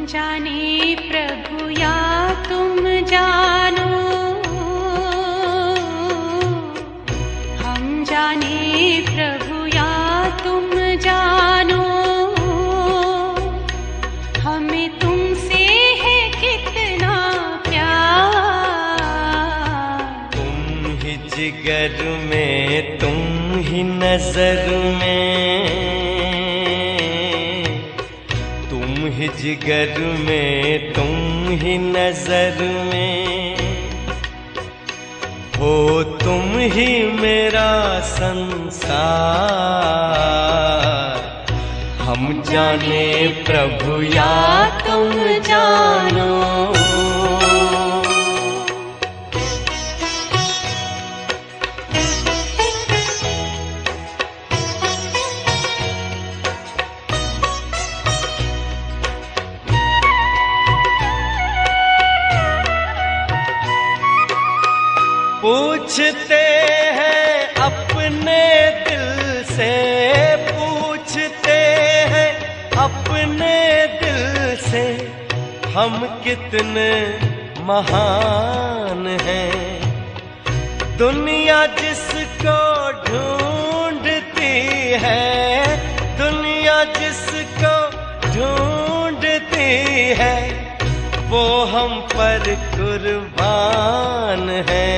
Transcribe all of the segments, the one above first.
जाने प्रभु या तुम जानो, हम जाने प्रभु या तुम जानो, हमें तुमसे है कितना प्यार। तुम ही जिगर में, तुम ही नजर में, ही जिगर में, तुम ही नजर में, हो तुम ही मेरा संसार। हम जाने प्रभु या तुम जानो। पूछते हैं अपने दिल से, पूछते हैं अपने दिल से, हम कितने महान हैं। दुनिया जिसको ढूंढती है, दुनिया जिसको ढूंढती है, वो हम पर कुर्बान है।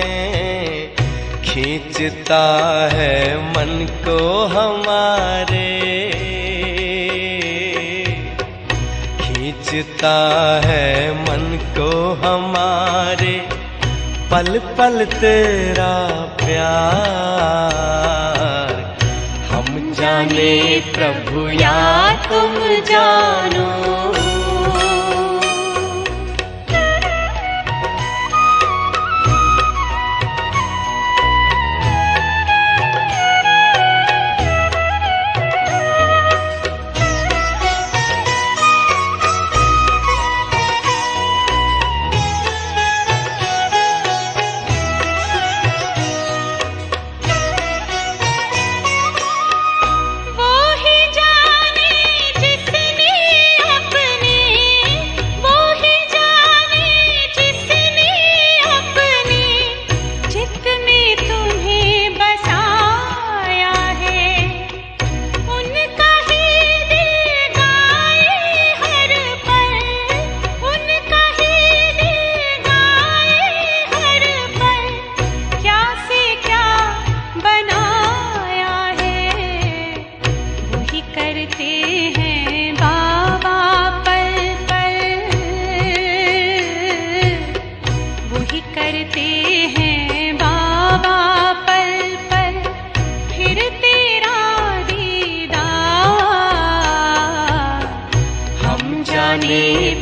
खींचता है मन को हमारे, खींचता है मन को हमारे, पल पल तेरा प्यार। हम जाने प्रभु या तुम जानो।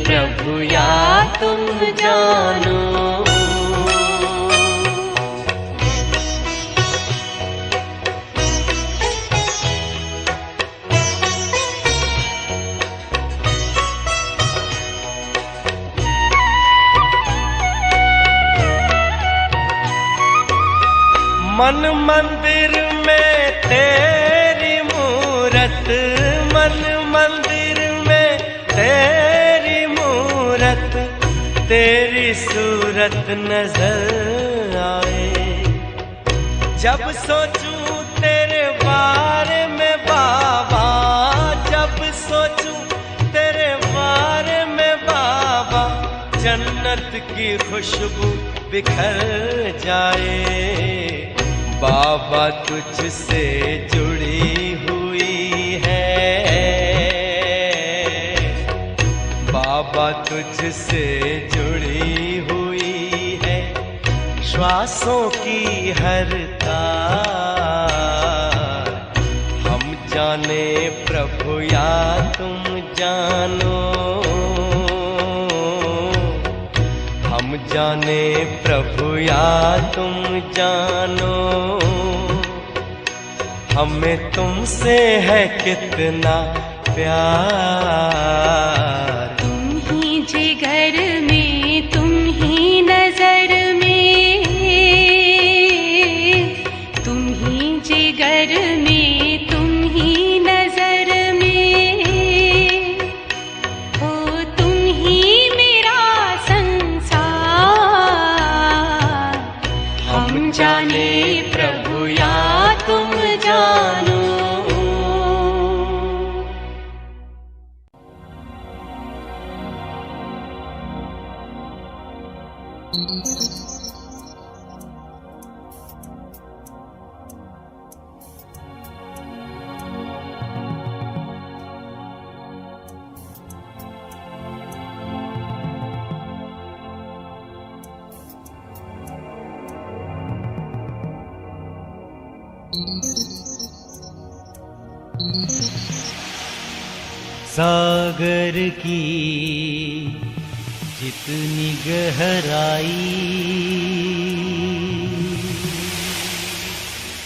प्रभु या तुम जानो। मन मंदिर में तेरी मूरत, मन मंदिर में तेरी मूरत, तेरी सूरत नजर आए। जब सोचूं तेरे बारे में बाबा, जब सोचूं तेरे बारे में बाबा, जन्नत की खुशबू बिखर जाए। बाबा तुझसे जुड़ी हुई है, बाबा तुझसे जुड़ी हुई है, श्वासों की हर तार। हम जाने प्रभु या तुम जानो, हम जाने प्रभु या तुम जानो, हमें तुमसे है कितना प्यार। तुम ही जिगर में, तुम ही नजर में, तुम ही जिगर में, तुम ही नजर में, हो तुम सागर की जितनी गहराई,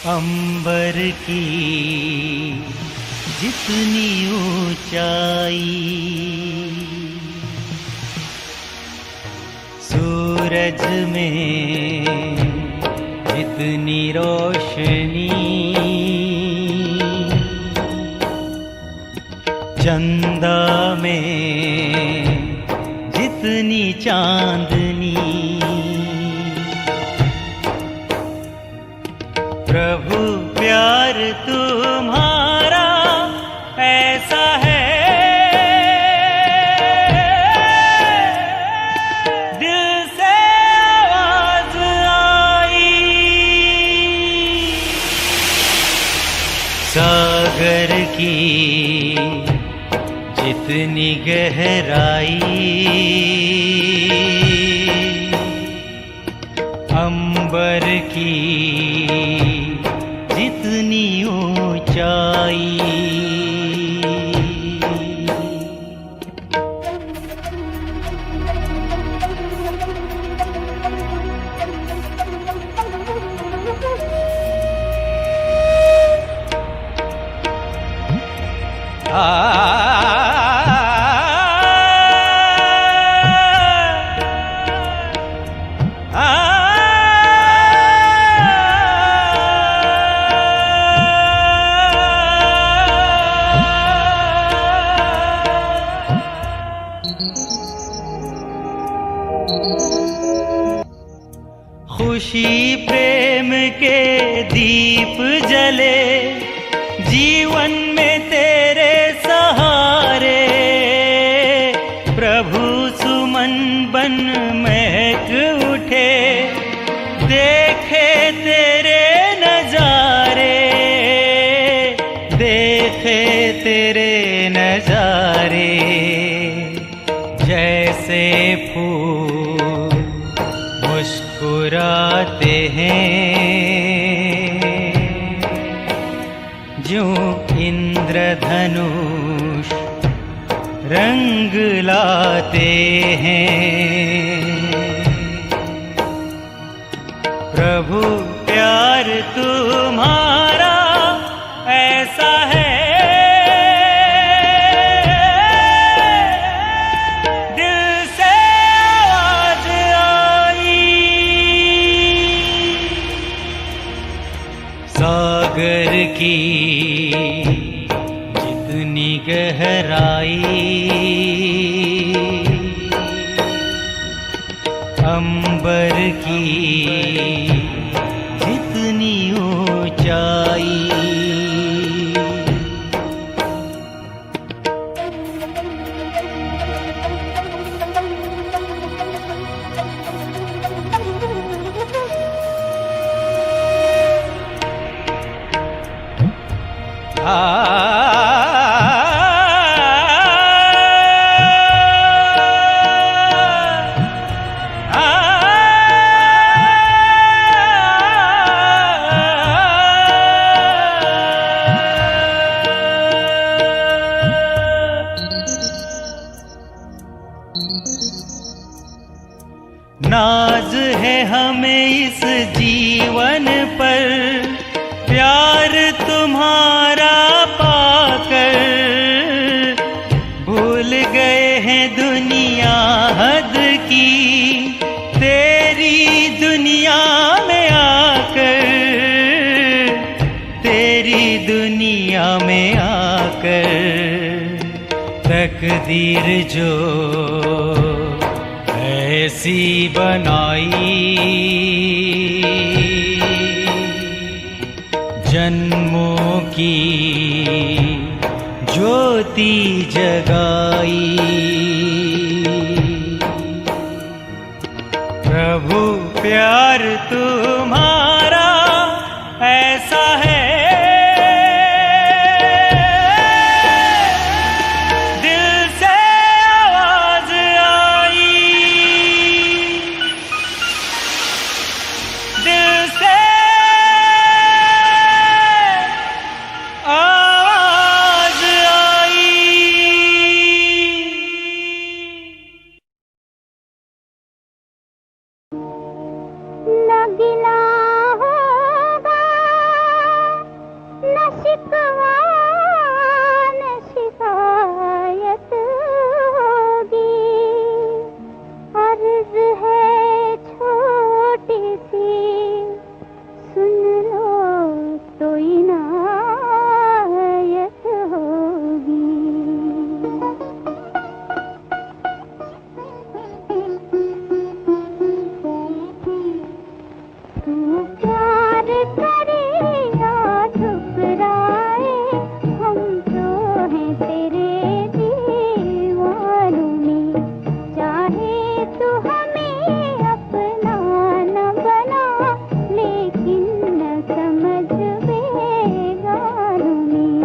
अंबर की जितनी ऊंचाई, सूरज में जितनी रोशनी, चंदा में जितनी चांदनी, प्रभु प्यार तुम्हारा ऐसा है, दिल से आवाज आई। सागर की जितनी गहराई, अंबर की जितनी ऊंचाई, खुशी प्रेम के दीप जले जीवन में तेरे सहारे, प्रभु सुमन बन महक उठे, देखे तेरे नजारे, देखे तेरे नजारे, जैसे फूल मुस्कुराते हैं, ज्यों इंद्रधनुष रंग लाते हैं। प्रभु प्यार तुम्हारा ऐसा है, सागर की जितनी गहराई, अंबर की जितनी ऊंचाई, नाज है हमें इस जीवन पर प्यार तुम्हारा पाकर, भूल गए हैं दुनिया हद की तेरी दुनिया में आकर, तेरी दुनिया में आकर, तकदीर जो ऐसी बनाई, जन्मों की ज्योति जगाई, प्रभु प्रभु प्यार तुम्हारा ऐसा है, दिल से आवाज आई, दिल से आवाज आई। न गिला होगा न शिकवा न शिकायत होगी, अर्ज है छोटी सी सुन लो तो इनायत होगी। तू प्यार करे या ठुकराए, हम तो हैं तेरे दीवानों में, चाहे तू हमें अपना न बना, लेकिन न समझ बेगानों में।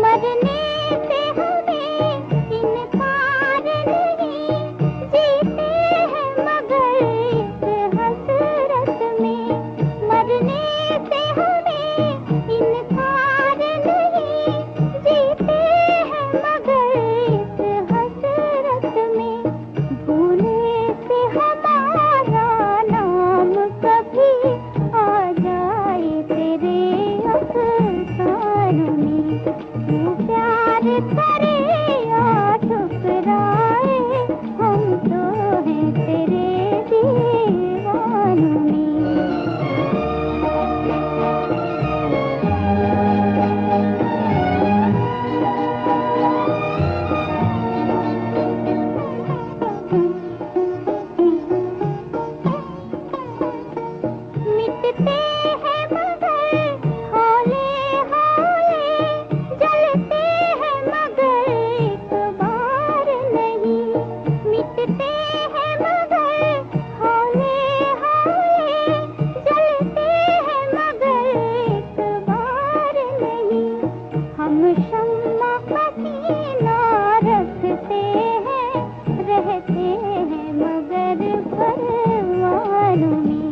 मरने से हमें इनकार नहीं, जीते हैं मगर इस हसरत में। मरने से हमें इनकार नहीं, जीते हैं मगर इस हसरत में। भूले से हमारा नाम कभी आ जाए तेरे अफसानों में। तू प्यार करे या ठुकराए, हम तो हैं तेरे दीवानों में। मिटते हैं मगर हौले हौले, जलते हैं मगर एक बार नहीं। मिटते हैं मगर हौले हौले, जलते हैं मगर एक बार नहीं। हम शम्मा पसीना रखते हैं, रहते हैं मगर परवानों में।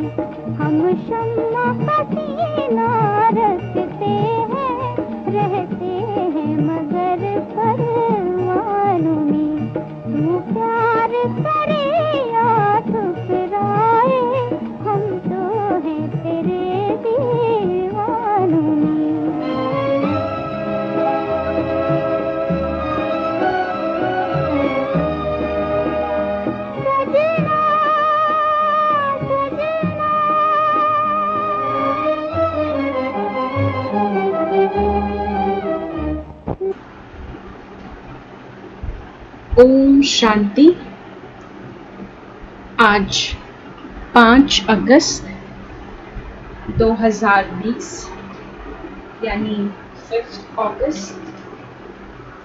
हम शम्मा पसीना रखते हैं, रहते हैं मगर परवानों में। तू प्यार करे या ठुकराए, हम तो हैं तेरे दीवानों में। सजना ओम शांति। आज 5 अगस्त 2020 यानी 5 अगस्त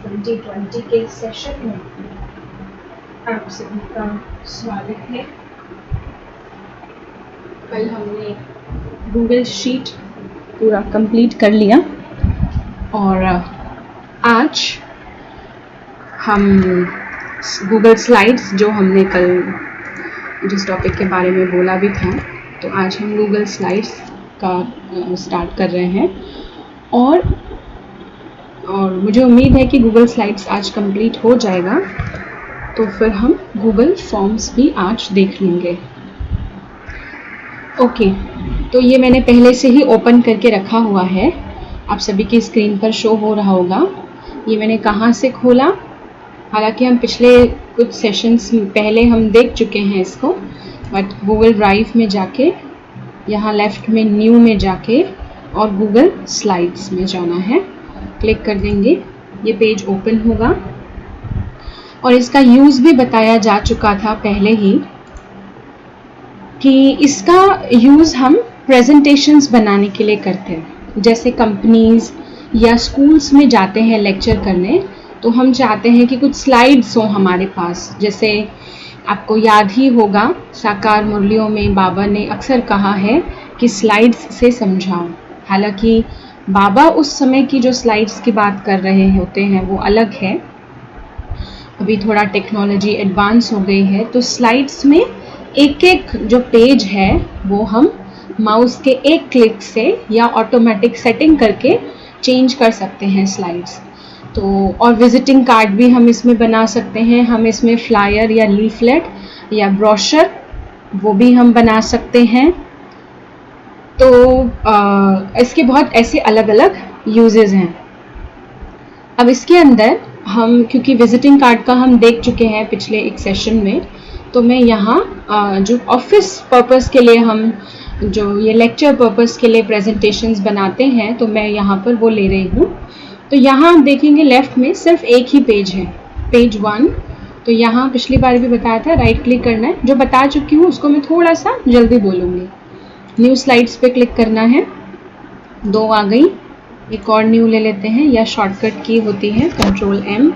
2020 के सेशन में आप सभी का स्वागत है। कल हमने गूगल शीट पूरा कंप्लीट कर लिया और आज हम गूगल स्लाइड्स, जो हमने कल जिस टॉपिक के बारे में बोला भी था, तो आज हम गूगल स्लाइड्स का स्टार्ट कर रहे हैं। और मुझे उम्मीद है कि गूगल स्लाइड्स आज कंप्लीट हो जाएगा, तो फिर हम गूगल फॉर्म्स भी आज देख लेंगे। ओके, तो ये मैंने पहले से ही ओपन करके रखा हुआ है, आप सभी की स्क्रीन पर शो हो रहा होगा। ये मैंने कहाँ से खोला, हालांकि हम पिछले कुछ सेशंस पहले हम देख चुके हैं इसको, बट गूगल ड्राइव में जाके यहाँ लेफ़्ट में न्यू में जाके और गूगल स्लाइड्स में जाना है, क्लिक कर देंगे, ये पेज ओपन होगा। और इसका यूज़ भी बताया जा चुका था पहले ही, कि इसका यूज़ हम प्रेजेंटेशंस बनाने के लिए करते हैं। जैसे कंपनीज या स्कूल्स में जाते हैं लेक्चर करने, तो हम चाहते हैं कि कुछ स्लाइड्स हो हमारे पास। जैसे आपको याद ही होगा, साकार मुरलियों में बाबा ने अक्सर कहा है कि स्लाइड्स से समझाओ। हालांकि बाबा उस समय की जो स्लाइड्स की बात कर रहे होते हैं वो अलग है, अभी थोड़ा टेक्नोलॉजी एडवांस हो गई है, तो स्लाइड्स में एक एक जो पेज है वो हम माउस के एक क्लिक से या ऑटोमेटिक सेटिंग करके चेंज कर सकते हैं स्लाइड्स। तो और विजिटिंग कार्ड भी हम इसमें बना सकते हैं, हम इसमें फ्लायर या लीफलेट या ब्रोशर वो भी हम बना सकते हैं। तो इसके बहुत ऐसे अलग अलग यूजेस हैं। अब इसके अंदर हम, क्योंकि विजिटिंग कार्ड का हम देख चुके हैं पिछले एक सेशन में, तो मैं यहाँ जो ऑफिस पर्पस के लिए हम जो ये लेक्चर पर्पस के लिए प्रेजेंटेशंस बनाते हैं, तो मैं यहाँ पर वो ले रही हूँ। तो यहाँ आप देखेंगे लेफ्ट में सिर्फ एक ही पेज है, पेज 1। तो यहाँ पिछली बार भी बताया था राइट क्लिक करना है, जो बता चुकी हूँ उसको मैं थोड़ा सा जल्दी बोलूँगी। न्यू स्लाइड्स पे क्लिक करना है, 2 आ गई, एक और न्यू ले लेते हैं, या शॉर्टकट की होती है Ctrl+M,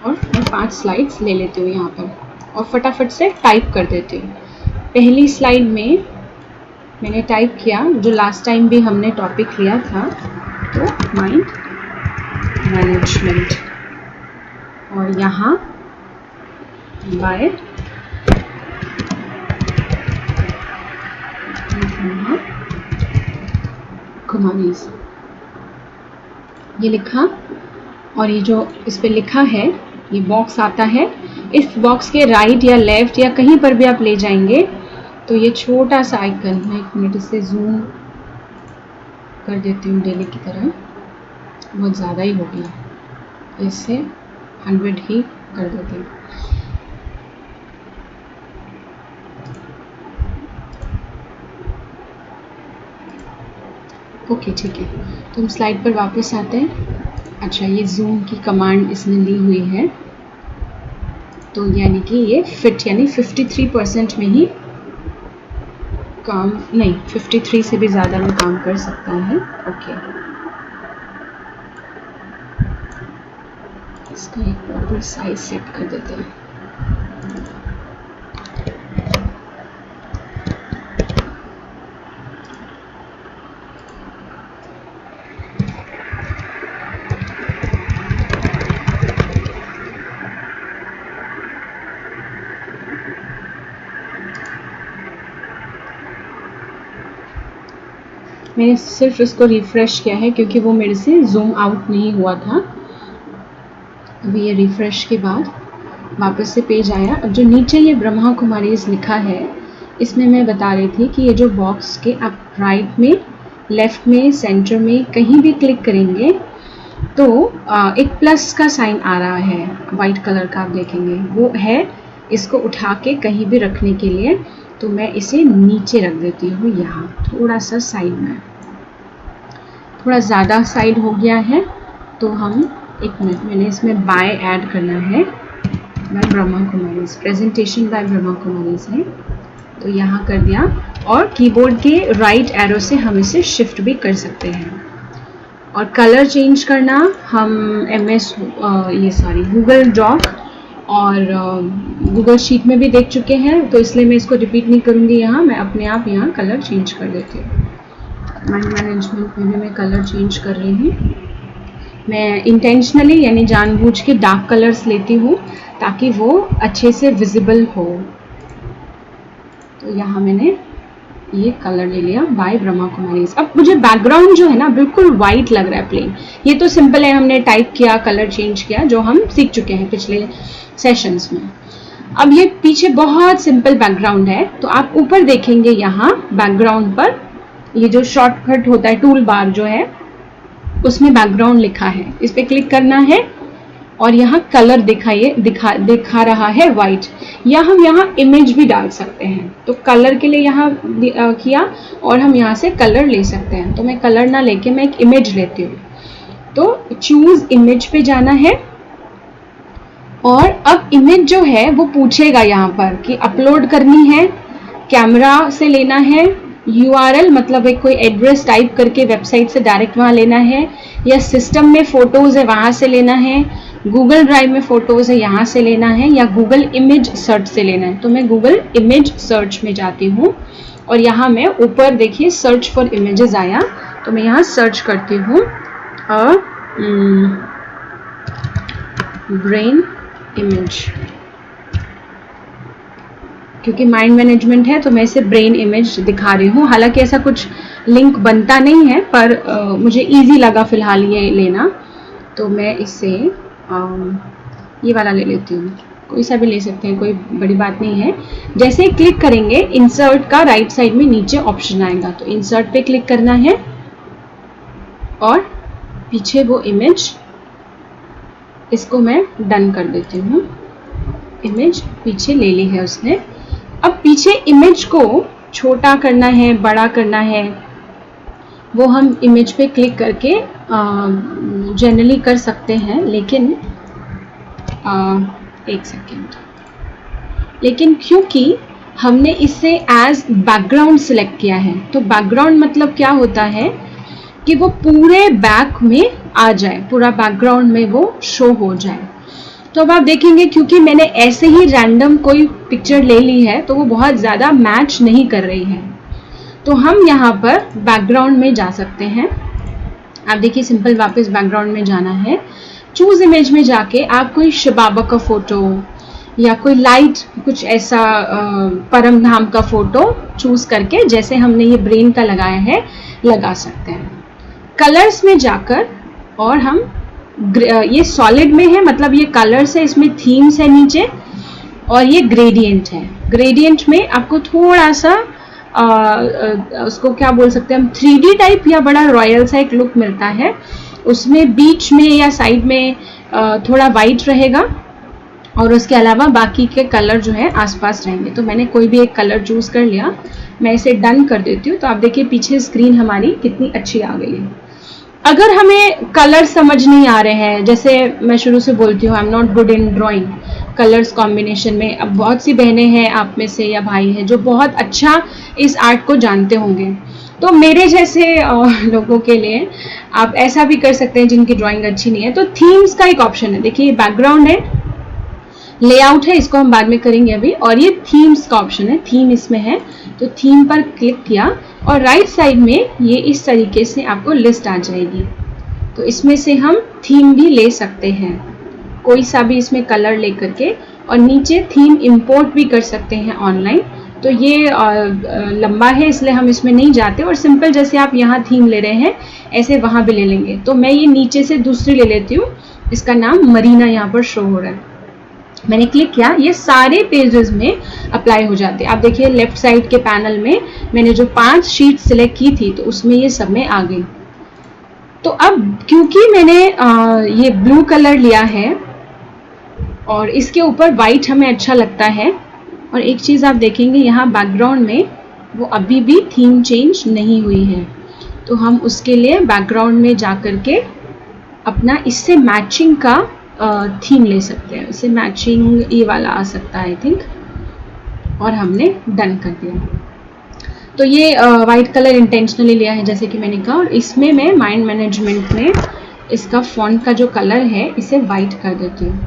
और मैं 5 स्लाइड्स ले लेती हूँ यहाँ पर और फटाफट से टाइप कर देती हूँ। पहली स्लाइड में मैंने टाइप किया जो लास्ट टाइम भी हमने टॉपिक लिया था, तो माइंड मैनेजमेंट, और यहाँ बाय कुमारीज ये लिखा। और ये जो इस पे लिखा है ये बॉक्स आता है, इस बॉक्स के राइट या लेफ्ट या कहीं पर भी आप ले जाएंगे तो ये छोटा सा आइकन, मैं 1 मिनट इसे जूम कर देती हूँ डेली की तरह, बहुत ज़्यादा ही हो गया, इससे 100 ही कर देती हूँ। ओके ठीक है, तो हम स्लाइड पर वापस आते हैं। अच्छा, ये जूम की कमांड इसने ली हुई है, तो यानी कि ये फिट यानी 53% में ही काम, नहीं 53 से भी ज़्यादा में काम कर सकता है। ओके, इसका एक प्रॉपर साइज सेट कर देते हैं। मैंने सिर्फ इसको रिफ़्रेश किया है क्योंकि वो मेरे से जूम आउट नहीं हुआ था। अभी ये रिफ़्रेश के बाद वापस से पेज आया। अब जो नीचे ये ब्रह्मा कुमारीज लिखा है, इसमें मैं बता रही थी कि ये जो बॉक्स के आप राइट में, लेफ़्ट में, सेंटर में कहीं भी क्लिक करेंगे तो एक प्लस का साइन आ रहा है वाइट कलर का, आप देखेंगे वो है इसको उठा के कहीं भी रखने के लिए। तो मैं इसे नीचे रख देती हूँ, यहाँ थोड़ा सा साइड में, थोड़ा ज़्यादा साइड हो गया है। तो हम 1 मिनट, मैंने इसमें बाय ऐड करना है, by Brahma Kumaris, presentation by Brahma Kumaris है, तो यहाँ कर दिया। और कीबोर्ड के राइट एरो से हम इसे शिफ्ट भी कर सकते हैं। और कलर चेंज करना हम गूगल डॉक और गूगल शीट में भी देख चुके हैं, तो इसलिए मैं इसको रिपीट नहीं करूँगी। यहाँ मैं अपने आप यहाँ कलर चेंज कर देती हूँ। माइंड मैनेजमेंट में भी मैं कलर चेंज कर रही हूँ। मैं इंटेंशनली यानी जानबूझ के डार्क कलर्स लेती हूँ ताकि वो अच्छे से विजिबल हो। तो यहाँ मैंने ये कलर ले लिया बाय ब्रह्मा कुमारीज। अब मुझे बैकग्राउंड जो है ना बिल्कुल वाइट लग रहा है, प्लेन। ये तो सिंपल है, हमने टाइप किया, कलर चेंज किया, जो हम सीख चुके हैं पिछले सेशंस में। अब ये पीछे बहुत सिंपल बैकग्राउंड है, तो आप ऊपर देखेंगे यहाँ बैकग्राउंड पर ये जो शॉर्टकट होता है, टूल बार जो है उसमें बैकग्राउंड लिखा है, इस पर क्लिक करना है और यहाँ कलर दिखा रहा है वाइट, या हम यहाँ इमेज भी डाल सकते हैं। तो कलर के लिए यहाँ किया और हम यहाँ से कलर ले सकते हैं। तो मैं कलर ना लेके मैं एक इमेज लेती हूँ, तो चूज इमेज पे जाना है। और अब इमेज जो है वो पूछेगा यहाँ पर कि अपलोड करनी है कैमरा से लेना है, URL मतलब एक कोई एड्रेस टाइप करके वेबसाइट से डायरेक्ट वहाँ लेना है, या सिस्टम में फ़ोटोज़ है वहाँ से लेना है, गूगल ड्राइव में फ़ोटोज़ है यहाँ से लेना है, या गूगल इमेज सर्च से लेना है। तो मैं गूगल इमेज सर्च में जाती हूँ और यहाँ मैं ऊपर देखिए सर्च फॉर इमेजेस आया, तो मैं यहाँ सर्च करती हूँ ब्रेन इमेज, क्योंकि माइंड मैनेजमेंट है तो मैं इसे ब्रेन इमेज दिखा रही हूँ। हालांकि ऐसा कुछ लिंक बनता नहीं है, पर मुझे इजी लगा फिलहाल ये लेना, तो मैं इससे ये वाला ले लेती हूँ। कोई सा भी ले सकते हैं, कोई बड़ी बात नहीं है। जैसे क्लिक करेंगे इंसर्ट का राइट साइड में नीचे ऑप्शन आएगा, तो इंसर्ट पे क्लिक करना है और पीछे वो इमेज, इसको मैं डन कर देती हूँ। इमेज पीछे ले ली है उसने। अब पीछे इमेज को छोटा करना है, बड़ा करना है, वो हम इमेज पे क्लिक करके जनरली कर सकते हैं, लेकिन एक सेकेंड, लेकिन क्योंकि हमने इसे एज बैकग्राउंड सिलेक्ट किया है, तो बैकग्राउंड मतलब क्या होता है कि वो पूरे बैक में आ जाए, पूरा बैकग्राउंड में वो शो हो जाए। तो अब आप देखेंगे क्योंकि मैंने ऐसे ही रैंडम कोई पिक्चर ले ली है तो वो बहुत ज़्यादा मैच नहीं कर रही है, तो हम यहाँ पर बैकग्राउंड में जा सकते हैं। आप देखिए सिंपल वापस बैकग्राउंड में जाना है, चूज इमेज में जाके आप कोई शबाबा का फोटो या कोई लाइट कुछ ऐसा परम धाम का फोटो चूज करके, जैसे हमने ये ब्रेन का लगाया है, लगा सकते हैं। कलर्स में जाकर और हम ये सॉलिड में है, मतलब ये कलर्स है, इसमें थीम्स है नीचे, और ये ग्रेडियंट है। ग्रेडियंट में आपको थोड़ा सा उसको क्या बोल सकते हैं हम, 3D टाइप या बड़ा रॉयल सा एक लुक मिलता है। उसमें बीच में या साइड में थोड़ा वाइट रहेगा और उसके अलावा बाकी के कलर जो है आसपास रहेंगे। तो मैंने कोई भी एक कलर चूज कर लिया, मैं इसे डन कर देती हूँ। तो आप देखिए पीछे स्क्रीन हमारी कितनी अच्छी आ गई है। अगर हमें कलर समझ नहीं आ रहे हैं, जैसे मैं शुरू से बोलती हूँ I am not good in drawing colours combination में, अब बहुत सी बहनें हैं आप में से या भाई हैं जो बहुत अच्छा इस आर्ट को जानते होंगे, तो मेरे जैसे लोगों के लिए आप ऐसा भी कर सकते हैं जिनकी ड्राइंग अच्छी नहीं है। तो थीम्स का एक ऑप्शन है, देखिए बैकग्राउंड है, लेआउट है, इसको हम बाद में करेंगे अभी, और ये थीम्स का ऑप्शन है, थीम इसमें है, तो थीम पर क्लिक किया और राइट साइड में ये इस तरीके से आपको लिस्ट आ जाएगी। तो इसमें से हम थीम भी ले सकते हैं, कोई सा भी इसमें कलर लेकर के, और नीचे थीम इंपोर्ट भी कर सकते हैं ऑनलाइन। तो ये लंबा है इसलिए हम इसमें नहीं जाते, और सिंपल जैसे आप यहाँ थीम ले रहे हैं ऐसे वहाँ भी ले लेंगे। तो मैं ये नीचे से दूसरी ले लेती हूँ, इसका नाम मरीना यहाँ पर शो हो रहा है। मैंने क्लिक किया, ये सारे पेजेस में अप्लाई हो जाते हैं। आप देखिए लेफ्ट साइड के पैनल में मैंने जो 5 शीट सिलेक्ट की थी तो उसमें ये सब में आ गई। तो अब क्योंकि मैंने ये ब्लू कलर लिया है और इसके ऊपर वाइट हमें अच्छा लगता है, और एक चीज़ आप देखेंगे यहाँ बैकग्राउंड में वो अभी भी थीम चेंज नहीं हुई है, तो हम उसके लिए बैकग्राउंड में जा कर के अपना इससे मैचिंग का थीम ले सकते हैं। इससे मैचिंग ये वाला आ सकता है आई थिंक, और हमने डन कर दिया। तो ये वाइट कलर इंटेंशनली लिया है जैसे कि मैंने कहा, और इसमें मैं माइंड मैनेजमेंट में इसका फॉन्ट का जो कलर है इसे वाइट कर देती हूँ।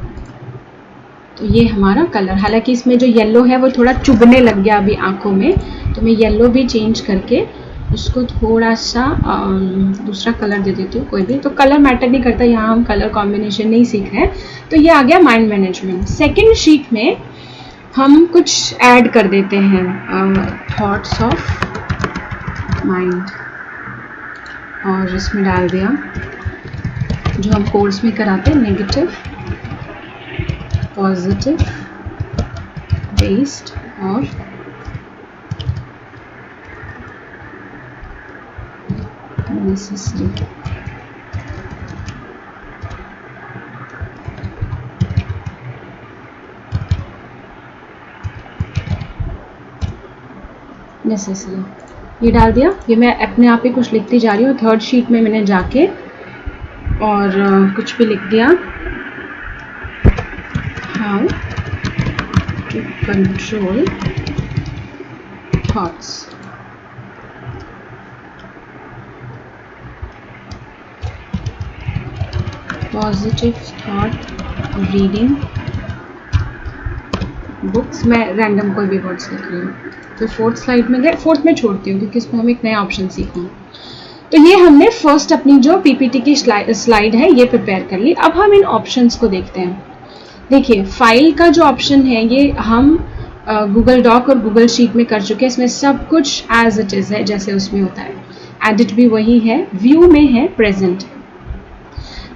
तो ये हमारा कलर, हालांकि इसमें जो येलो है वो थोड़ा चुभने लग गया अभी आंखों में, तो मैं येलो भी चेंज करके उसको थोड़ा सा दूसरा कलर दे देती हूँ। कोई भी, तो कलर मैटर नहीं करता, यहाँ हम कलर कॉम्बिनेशन नहीं सीख रहे हैं। तो ये आ गया माइंड मैनेजमेंट। सेकेंड शीट में हम कुछ ऐड कर देते हैं, थॉट्स ऑफ माइंड, और इसमें डाल दिया जो हम कोर्स में कराते हैं, नेगेटिव, पॉजिटिव, बेस्ड और नेसेसरी। ये डाल दिया। ये मैं अपने आप ही कुछ लिखती जा रही हूँ। थर्ड शीट में मैंने जाके और कुछ भी लिख दिया, how to control thoughts. Positive thought reading books. मैं रैंडम कोई भी वर्ड्स लिख रही हूँ. तो फोर्थ स्लाइड में गए, फोर्थ में छोड़ती हूँ क्योंकि इसमें हम एक नया ऑप्शन सीखेंगे. तो ये हमने फर्स्ट अपनी जो पीपीटी की स्लाइड है ये प्रिपेयर कर ली. अब हम इन ऑप्शंस को देखते हैं. देखिए फाइल का जो ऑप्शन है ये हम गूगल डॉक और गूगल शीट में कर चुके हैं. इसमें सब कुछ एज इट इज है जैसे उसमें होता है. एडिट भी वही है. व्यू में है प्रेजेंट.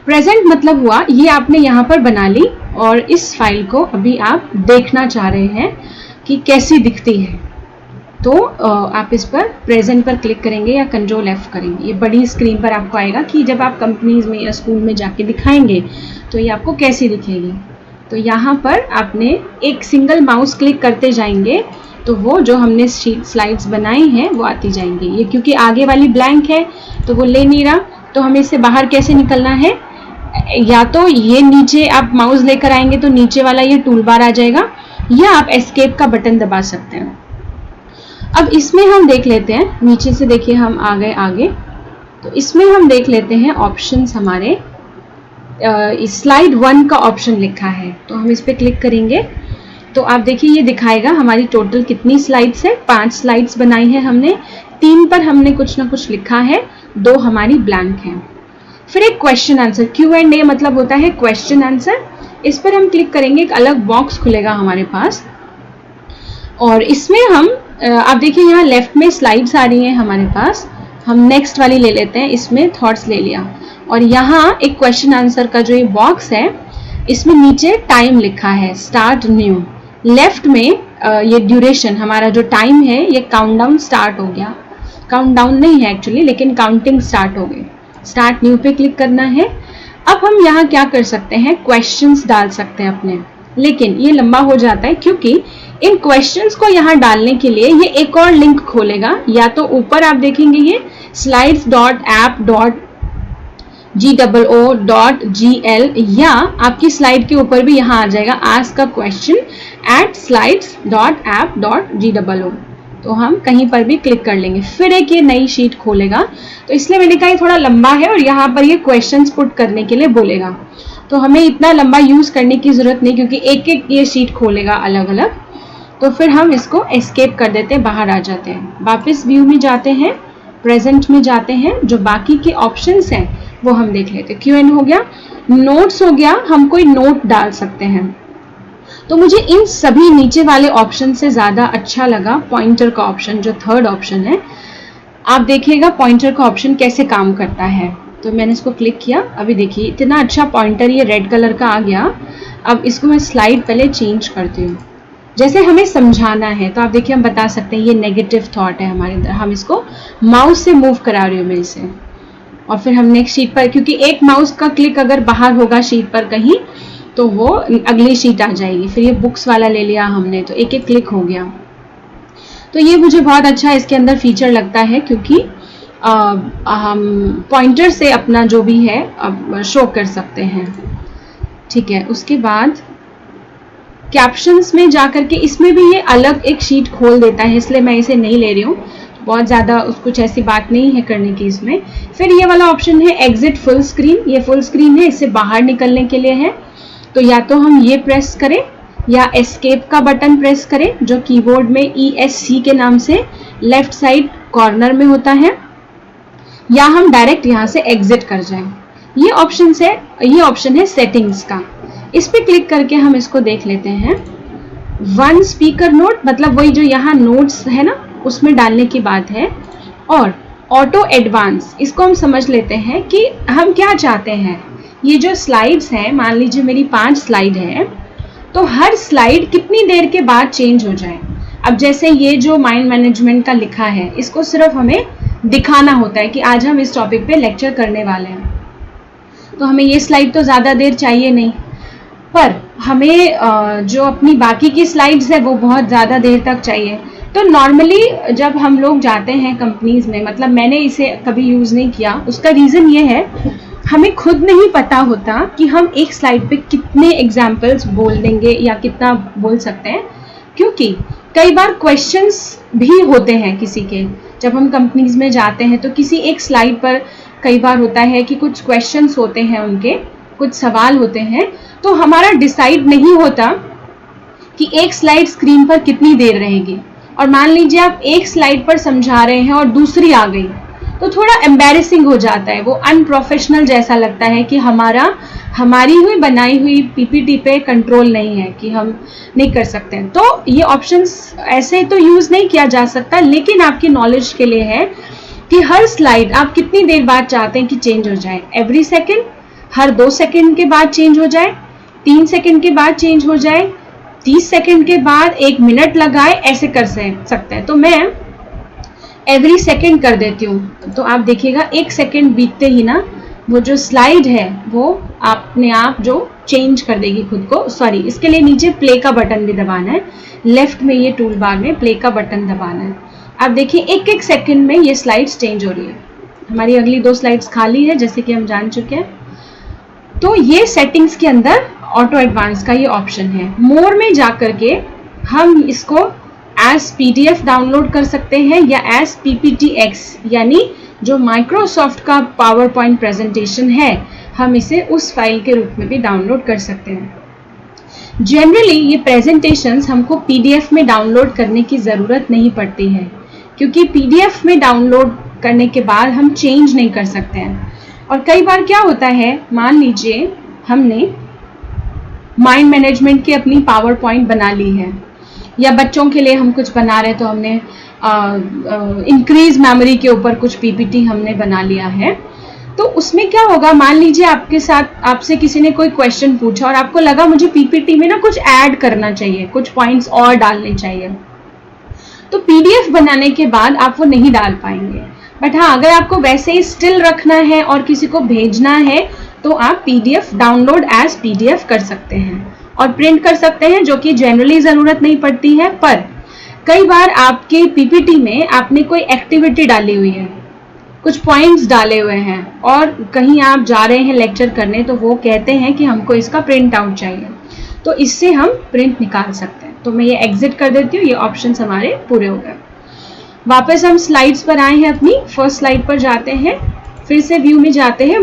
प्रेजेंट मतलब हुआ ये आपने यहाँ पर बना ली और इस फाइल को अभी आप देखना चाह रहे हैं कि कैसी दिखती है. तो आप इस पर प्रेजेंट पर क्लिक करेंगे या कंट्रोल F करेंगे. ये बड़ी स्क्रीन पर आपको आएगा कि जब आप कंपनीज में या स्कूल में जाके दिखाएंगे तो ये आपको कैसी दिखेगी. तो यहाँ पर आपने एक सिंगल माउस क्लिक करते जाएंगे तो वो जो हमने स्लाइड्स बनाई हैं वो आती जाएंगी. ये क्योंकि आगे वाली ब्लैंक है तो वो ले नहीं रहा. तो हमें इससे बाहर कैसे निकलना है, या तो ये नीचे आप माउस लेकर आएंगे तो नीचे वाला ये टूल बार आ जाएगा, या आप एस्केप का बटन दबा सकते हैं. अब इसमें हम देख लेते हैं, नीचे से देखिए हम आ गए आगे. तो इसमें हम देख लेते हैं ऑप्शंस हमारे. स्लाइड 1 का ऑप्शन लिखा है तो हम इस पर क्लिक करेंगे तो आप देखिए ये दिखाएगा हमारी टोटल कितनी स्लाइड्स है. 5 स्लाइड्स बनाई है हमने. 3 पर हमने कुछ ना कुछ लिखा है, 2 हमारी ब्लैंक हैं. फिर एक क्वेश्चन आंसर, Q&A मतलब होता है क्वेश्चन आंसर. इस पर हम क्लिक करेंगे एक अलग बॉक्स खुलेगा हमारे पास और इसमें हम आप देखिए यहाँ लेफ्ट में स्लाइड्स आ रही हैं हमारे पास. हम नेक्स्ट वाली ले लेते हैं. इसमें थॉट्स ले लिया और यहाँ एक क्वेश्चन आंसर का जो ये बॉक्स है इसमें नीचे टाइम लिखा है, स्टार्ट न्यू. लेफ्ट में ये ड्यूरेशन, हमारा जो टाइम है ये काउंटडाउन स्टार्ट हो गया. काउंटडाउन नहीं है एक्चुअली, लेकिन काउंटिंग स्टार्ट हो गई. स्टार्ट न्यू पे क्लिक करना है. अब हम यहाँ क्या कर सकते हैं, क्वेश्चंस डाल सकते हैं अपने, लेकिन ये लंबा हो जाता है क्योंकि इन क्वेश्चंस को यहाँ डालने के लिए ये एक और लिंक खोलेगा. या तो ऊपर आप देखेंगे ये slides.app.goo.gl, या आपकी स्लाइड के ऊपर भी यहाँ आ जाएगा ask a question at slides.app.goo. तो हम कहीं पर भी क्लिक कर लेंगे. फिर एक ये नई शीट खोलेगा. तो इसलिए मैंने कहा ये थोड़ा लंबा है और यहाँ पर ये क्वेश्चंस पुट करने के लिए बोलेगा. तो हमें इतना लंबा यूज करने की जरूरत नहीं क्योंकि एक एक ये शीट खोलेगा अलग अलग. तो फिर हम इसको एस्केप कर देते हैं, बाहर आ जाते हैं. वापस व्यू में जाते हैं, प्रेजेंट में जाते हैं. जो बाकी के ऑप्शंस हैं वो हम देख लेते हैं. Q&A हो गया, नोट्स हो गया, हम कोई नोट डाल सकते हैं. तो मुझे इन सभी नीचे वाले ऑप्शन से ज़्यादा अच्छा लगा पॉइंटर का ऑप्शन, जो थर्ड ऑप्शन है. आप देखिएगा पॉइंटर का ऑप्शन कैसे काम करता है. तो मैंने इसको क्लिक किया. अभी देखिए इतना अच्छा पॉइंटर ये रेड कलर का आ गया. अब इसको मैं स्लाइड पहले चेंज करती हूँ. जैसे हमें समझाना है तो आप देखिए हम बता सकते हैं ये नेगेटिव थॉट है हमारे अंदर, हम इसको माउस से मूव करा रही हूँ मैं इसे. और फिर हम नेक्स्ट शीट पर, क्योंकि एक माउस का क्लिक अगर बाहर होगा शीट पर कहीं तो वो अगली शीट आ जाएगी. फिर ये बुक्स वाला ले लिया हमने तो एक एक क्लिक हो गया. तो ये मुझे बहुत अच्छा इसके अंदर फीचर लगता है क्योंकि हम पॉइंटर से अपना जो भी है अब शो कर सकते हैं. ठीक है, उसके बाद कैप्शंस में जाकर के इसमें भी ये अलग एक शीट खोल देता है, इसलिए मैं इसे नहीं ले रही हूँ. बहुत ज़्यादा कुछ ऐसी बात नहीं है करने की इसमें. फिर ये वाला ऑप्शन है एग्जिट फुल स्क्रीन. ये फुल स्क्रीन है, इससे बाहर निकलने के लिए है. तो या तो हम ये प्रेस करें या एस्केप का बटन प्रेस करें जो कीबोर्ड में ESC के नाम से लेफ्ट साइड कॉर्नर में होता है, या हम डायरेक्ट यहाँ से एग्जिट कर जाएं. ये ऑप्शन है सेटिंग्स का. इस पे क्लिक करके हम इसको देख लेते हैं. 1 स्पीकर नोट मतलब वही जो यहाँ नोट्स है ना उसमें डालने की बात है. और ऑटो एडवांस, इसको हम समझ लेते हैं कि हम क्या चाहते हैं. ये जो स्लाइड्स हैं, मान लीजिए मेरी 5 स्लाइड है तो हर स्लाइड कितनी देर के बाद चेंज हो जाए. अब जैसे ये जो माइंड मैनेजमेंट का लिखा है इसको सिर्फ हमें दिखाना होता है कि आज हम इस टॉपिक पे लेक्चर करने वाले हैं. तो हमें ये स्लाइड तो ज़्यादा देर चाहिए नहीं, पर हमें जो अपनी बाकी की स्लाइड्स है वो बहुत ज़्यादा देर तक चाहिए. तो नॉर्मली जब हम लोग जाते हैं कंपनीज में, मतलब मैंने इसे कभी यूज़ नहीं किया, उसका रीज़न ये है हमें खुद नहीं पता होता कि हम एक स्लाइड पे कितने एग्जाम्पल्स बोल देंगे या कितना बोल सकते हैं. क्योंकि कई बार क्वेश्चंस भी होते हैं किसी के, जब हम कंपनीज में जाते हैं तो किसी एक स्लाइड पर कई बार होता है कि कुछ क्वेश्चंस होते हैं, उनके कुछ सवाल होते हैं, तो हमारा डिसाइड नहीं होता कि एक स्लाइड स्क्रीन पर कितनी देर रहेगी, और मान लीजिए आप एक स्लाइड पर समझा रहे हैं और दूसरी आ गई, तो थोड़ा एम्बैरेसिंग हो जाता है, वो अनप्रोफेशनल जैसा लगता है कि हमारी हुई बनाई हुई पीपीटी पे कंट्रोल नहीं है, कि हम नहीं कर सकते हैं। तो ये ऑप्शंस ऐसे तो यूज नहीं किया जा सकता, लेकिन आपकी नॉलेज के लिए है कि हर स्लाइड आप कितनी देर बाद चाहते हैं कि चेंज हो जाए। एवरी सेकेंड, हर 2 सेकेंड के बाद चेंज हो जाए, 3 सेकेंड के बाद चेंज हो जाए, 30 सेकेंड के बाद 1 मिनट लगाए, ऐसे कर सकते हैं। तो मैं एवरी सेकेंड कर देती हूँ, तो आप देखिएगा 1 सेकेंड बीतते ही ना वो जो स्लाइड है वो अपने आप जो चेंज कर देगी खुद को। सॉरी, इसके लिए नीचे प्ले का बटन भी दबाना है, लेफ्ट में ये टूल बार में प्ले का बटन दबाना है। आप देखिए 1-1 सेकेंड में ये स्लाइड्स चेंज हो रही है। हमारी अगली 2 स्लाइड्स खाली है, जैसे कि हम जान चुके हैं। तो ये सेटिंग्स के अंदर ऑटो एडवांस का ये ऑप्शन है। मोर में जाकर के हम इसको एज पीडीएफ डाउनलोड कर सकते हैं या एज पीपीटीएक्स, यानी जो माइक्रोसॉफ्ट का पावर पॉइंट प्रेजेंटेशन है, हम इसे उस फाइल के रूप में भी डाउनलोड कर सकते हैं। जनरली ये प्रेजेंटेशंस हमको पीडीएफ में डाउनलोड करने की ज़रूरत नहीं पड़ती है, क्योंकि पीडीएफ में डाउनलोड करने के बाद हम चेंज नहीं कर सकते हैं। और कई बार क्या होता है, मान लीजिए हमने माइंड मैनेजमेंट की अपनी पावर पॉइंट बना ली है, या बच्चों के लिए हम कुछ बना रहे हैं तो हमने इंक्रीज मेमोरी के ऊपर कुछ पीपीटी हमने बना लिया है। तो उसमें क्या होगा, मान लीजिए आपसे किसी ने कोई क्वेश्चन पूछा और आपको लगा मुझे पीपीटी में ना कुछ ऐड करना चाहिए, कुछ पॉइंट्स और डालने चाहिए, तो पीडीएफ बनाने के बाद आप वो नहीं डाल पाएंगे। बट हाँ, अगर आपको वैसे ही स्टिल रखना है और किसी को भेजना है तो आप पीडीएफ डाउनलोड एज पीडीएफ कर सकते हैं और प्रिंट कर सकते हैं, जो कि जनरली ज़रूरत नहीं पड़ती है। पर कई बार आपके पीपीटी में आपने कोई एक्टिविटी डाली हुई है, कुछ पॉइंट्स डाले हुए हैं, और कहीं आप जा रहे हैं लेक्चर करने, तो वो कहते हैं कि हमको इसका प्रिंट आउट चाहिए, तो इससे हम प्रिंट निकाल सकते हैं। तो मैं ये एग्जिट कर देती हूँ, ये ऑप्शंस हमारे पूरे हो गए। वापस हम स्लाइड्स पर आए हैं, अपनी फर्स्ट स्लाइड पर जाते हैं, फिर से व्यू में जाते हैं।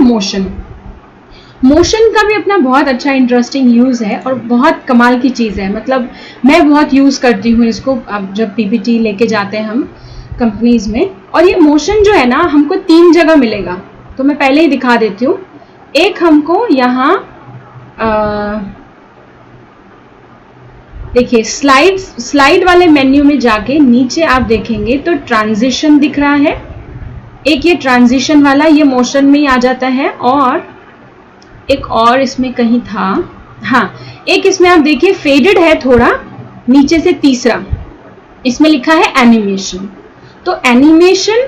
मोशन का भी अपना बहुत अच्छा इंटरेस्टिंग यूज़ है और बहुत कमाल की चीज़ है। मतलब मैं बहुत यूज़ करती हूँ इसको, अब जब पीपीटी लेके जाते हैं हम कंपनीज में। और ये मोशन जो है ना, हमको 3 जगह मिलेगा, तो मैं पहले ही दिखा देती हूँ। एक हमको यहाँ देखिए स्लाइड वाले मेन्यू में जाके नीचे आप देखेंगे तो ट्रांजिशन दिख रहा है। एक ये ट्रांजिशन वाला, ये मोशन में ही आ जाता है। और एक और इसमें कहीं था, हाँ, एक इसमें आप देखिए फेडेड है थोड़ा नीचे से, तीसरा इसमें लिखा है एनिमेशन। तो एनिमेशन,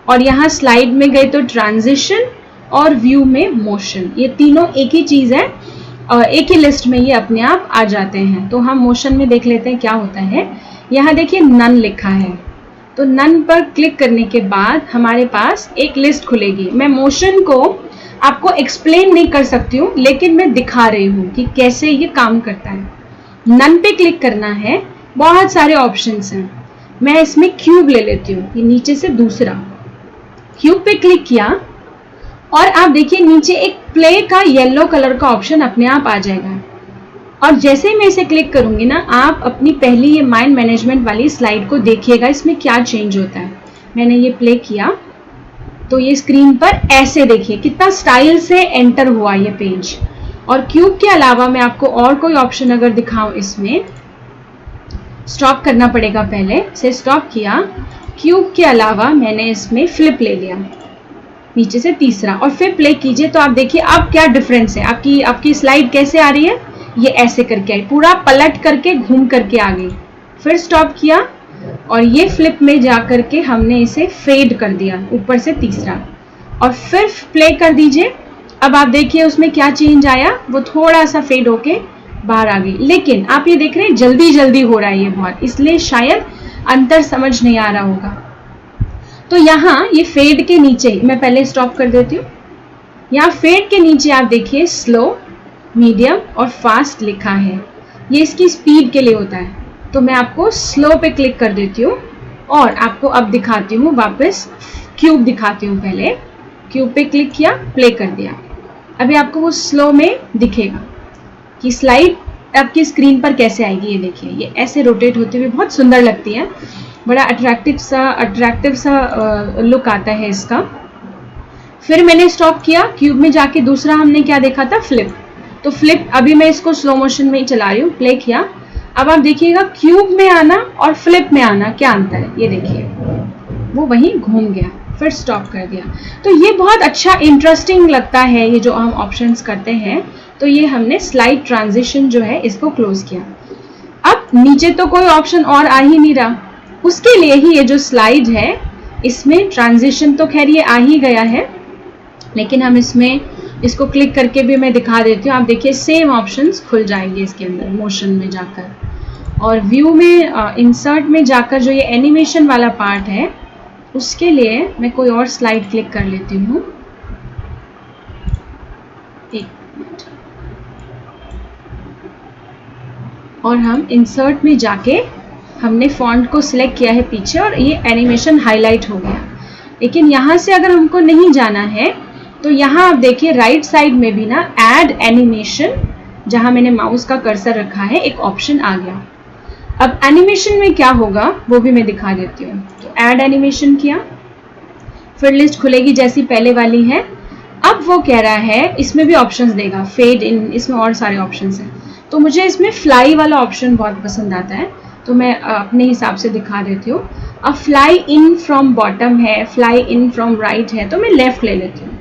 और यहाँ स्लाइड में गए तो ट्रांजिशन, और व्यू में मोशन, ये तीनों एक ही चीज़ है और एक ही लिस्ट में ये अपने आप आ जाते हैं। तो हम मोशन में देख लेते हैं क्या होता है। यहाँ देखिए नन लिखा है, तो नन पर क्लिक करने के बाद हमारे पास एक लिस्ट खुलेगी। मैं मोशन को आपको एक्सप्लेन नहीं कर सकती हूँ, लेकिन मैं दिखा रही हूँ कि कैसे ये काम करता है। नन पे क्लिक करना है, बहुत सारे ऑप्शंस हैं। मैं इसमें क्यूब ले लेती हूँ, ये नीचे से दूसरा क्यूब पे क्लिक किया और आप देखिए नीचे एक प्ले का येलो कलर का ऑप्शन अपने आप आ जाएगा। और जैसे ही मैं इसे क्लिक करूंगी ना, आप अपनी पहली ये माइंड मैनेजमेंट वाली स्लाइड को देखिएगा, इसमें क्या चेंज होता है। मैंने ये प्ले किया तो ये स्क्रीन पर ऐसे देखिए कितना स्टाइल से एंटर हुआ ये पेज। और क्यूब के अलावा मैं आपको और कोई ऑप्शन अगर दिखाऊं, इसमें स्टॉप करना पड़ेगा, पहले से स्टॉप किया। क्यूब के अलावा मैंने इसमें फ्लिप ले लिया नीचे से तीसरा, और फिर प्ले कीजिए तो आप देखिए अब क्या डिफरेंस है। आपकी स्लाइड कैसे आ रही है, ये ऐसे करके आई, पूरा पलट करके घूम करके आ गई। फिर स्टॉप किया और ये फ्लिप में जा करके हमने इसे फेड कर दिया ऊपर से तीसरा, और फिर प्ले कर दीजिए। अब आप देखिए उसमें क्या चेंज आया, वो थोड़ा सा फेड होके बाहर आ गई। लेकिन आप ये देख रहे हैं जल्दी जल्दी हो रहा है ये बहुत, इसलिए शायद अंतर समझ नहीं आ रहा होगा। तो यहाँ ये फेड के नीचे मैं पहले स्टॉप कर देती हूँ। यहाँ फेड के नीचे आप देखिए स्लो, मीडियम और फास्ट लिखा है, ये इसकी स्पीड के लिए होता है। तो मैं आपको स्लो पे क्लिक कर देती हूँ और आपको अब दिखाती हूँ वापस क्यूब दिखाती हूँ। पहले क्यूब पे क्लिक किया, प्ले कर दिया। अभी आपको वो स्लो में दिखेगा कि स्लाइड आपकी स्क्रीन पर कैसे आएगी। ये देखिए, ये ऐसे रोटेट होते हुए बहुत सुंदर लगती है, बड़ा अट्रैक्टिव सा लुक आता है इसका। फिर मैंने स्टॉप किया, क्यूब में जाके दूसरा हमने क्या देखा था, फ्लिप। तो फ्लिप अभी मैं इसको स्लो मोशन में ही चला रही हूँ, प्ले किया। अब आप देखिएगा क्यूब में आना और फ्लिप में आना क्या अंतर है, ये देखिए वो वहीं घूम गया, फिर स्टॉप कर दिया। तो ये बहुत अच्छा इंटरेस्टिंग लगता है ये जो हम ऑप्शंस करते हैं। तो ये हमने स्लाइड ट्रांजिशन जो है इसको क्लोज किया। अब नीचे तो कोई ऑप्शन और आ ही नहीं रहा, उसके लिए ही ये जो स्लाइड है इसमें ट्रांजिशन तो खैर ये आ ही गया है, लेकिन हम इसमें इसको क्लिक करके भी मैं दिखा देती हूँ। आप देखिए सेम ऑप्शंस खुल जाएंगे इसके अंदर मोशन में जाकर, और व्यू में इंसर्ट में जाकर जो ये एनिमेशन वाला पार्ट है उसके लिए मैं कोई और स्लाइड क्लिक कर लेती हूँ। एक मिनट, और हम इंसर्ट में जाके हमने फॉन्ट को सिलेक्ट किया है पीछे और ये एनिमेशन हाईलाइट हो गया। लेकिन यहाँ से अगर हमको नहीं जाना है तो यहाँ आप देखिए राइट साइड में भी ना ऐड एनिमेशन, जहाँ मैंने माउस का कर्सर रखा है, एक ऑप्शन आ गया। अब एनिमेशन में क्या होगा वो भी मैं दिखा देती हूँ। तो ऐड एनिमेशन किया, फिर लिस्ट खुलेगी जैसी पहले वाली है। अब वो कह रहा है इसमें भी ऑप्शंस देगा, फेड इन, इसमें और सारे ऑप्शंस हैं। तो मुझे इसमें फ्लाई वाला ऑप्शन बहुत पसंद आता है, तो मैं अपने हिसाब से दिखा देती हूँ। अब फ्लाई इन फ्रॉम बॉटम है, फ्लाई इन फ्रॉम राइट है, तो मैं लेफ्ट ले लेती हूँ।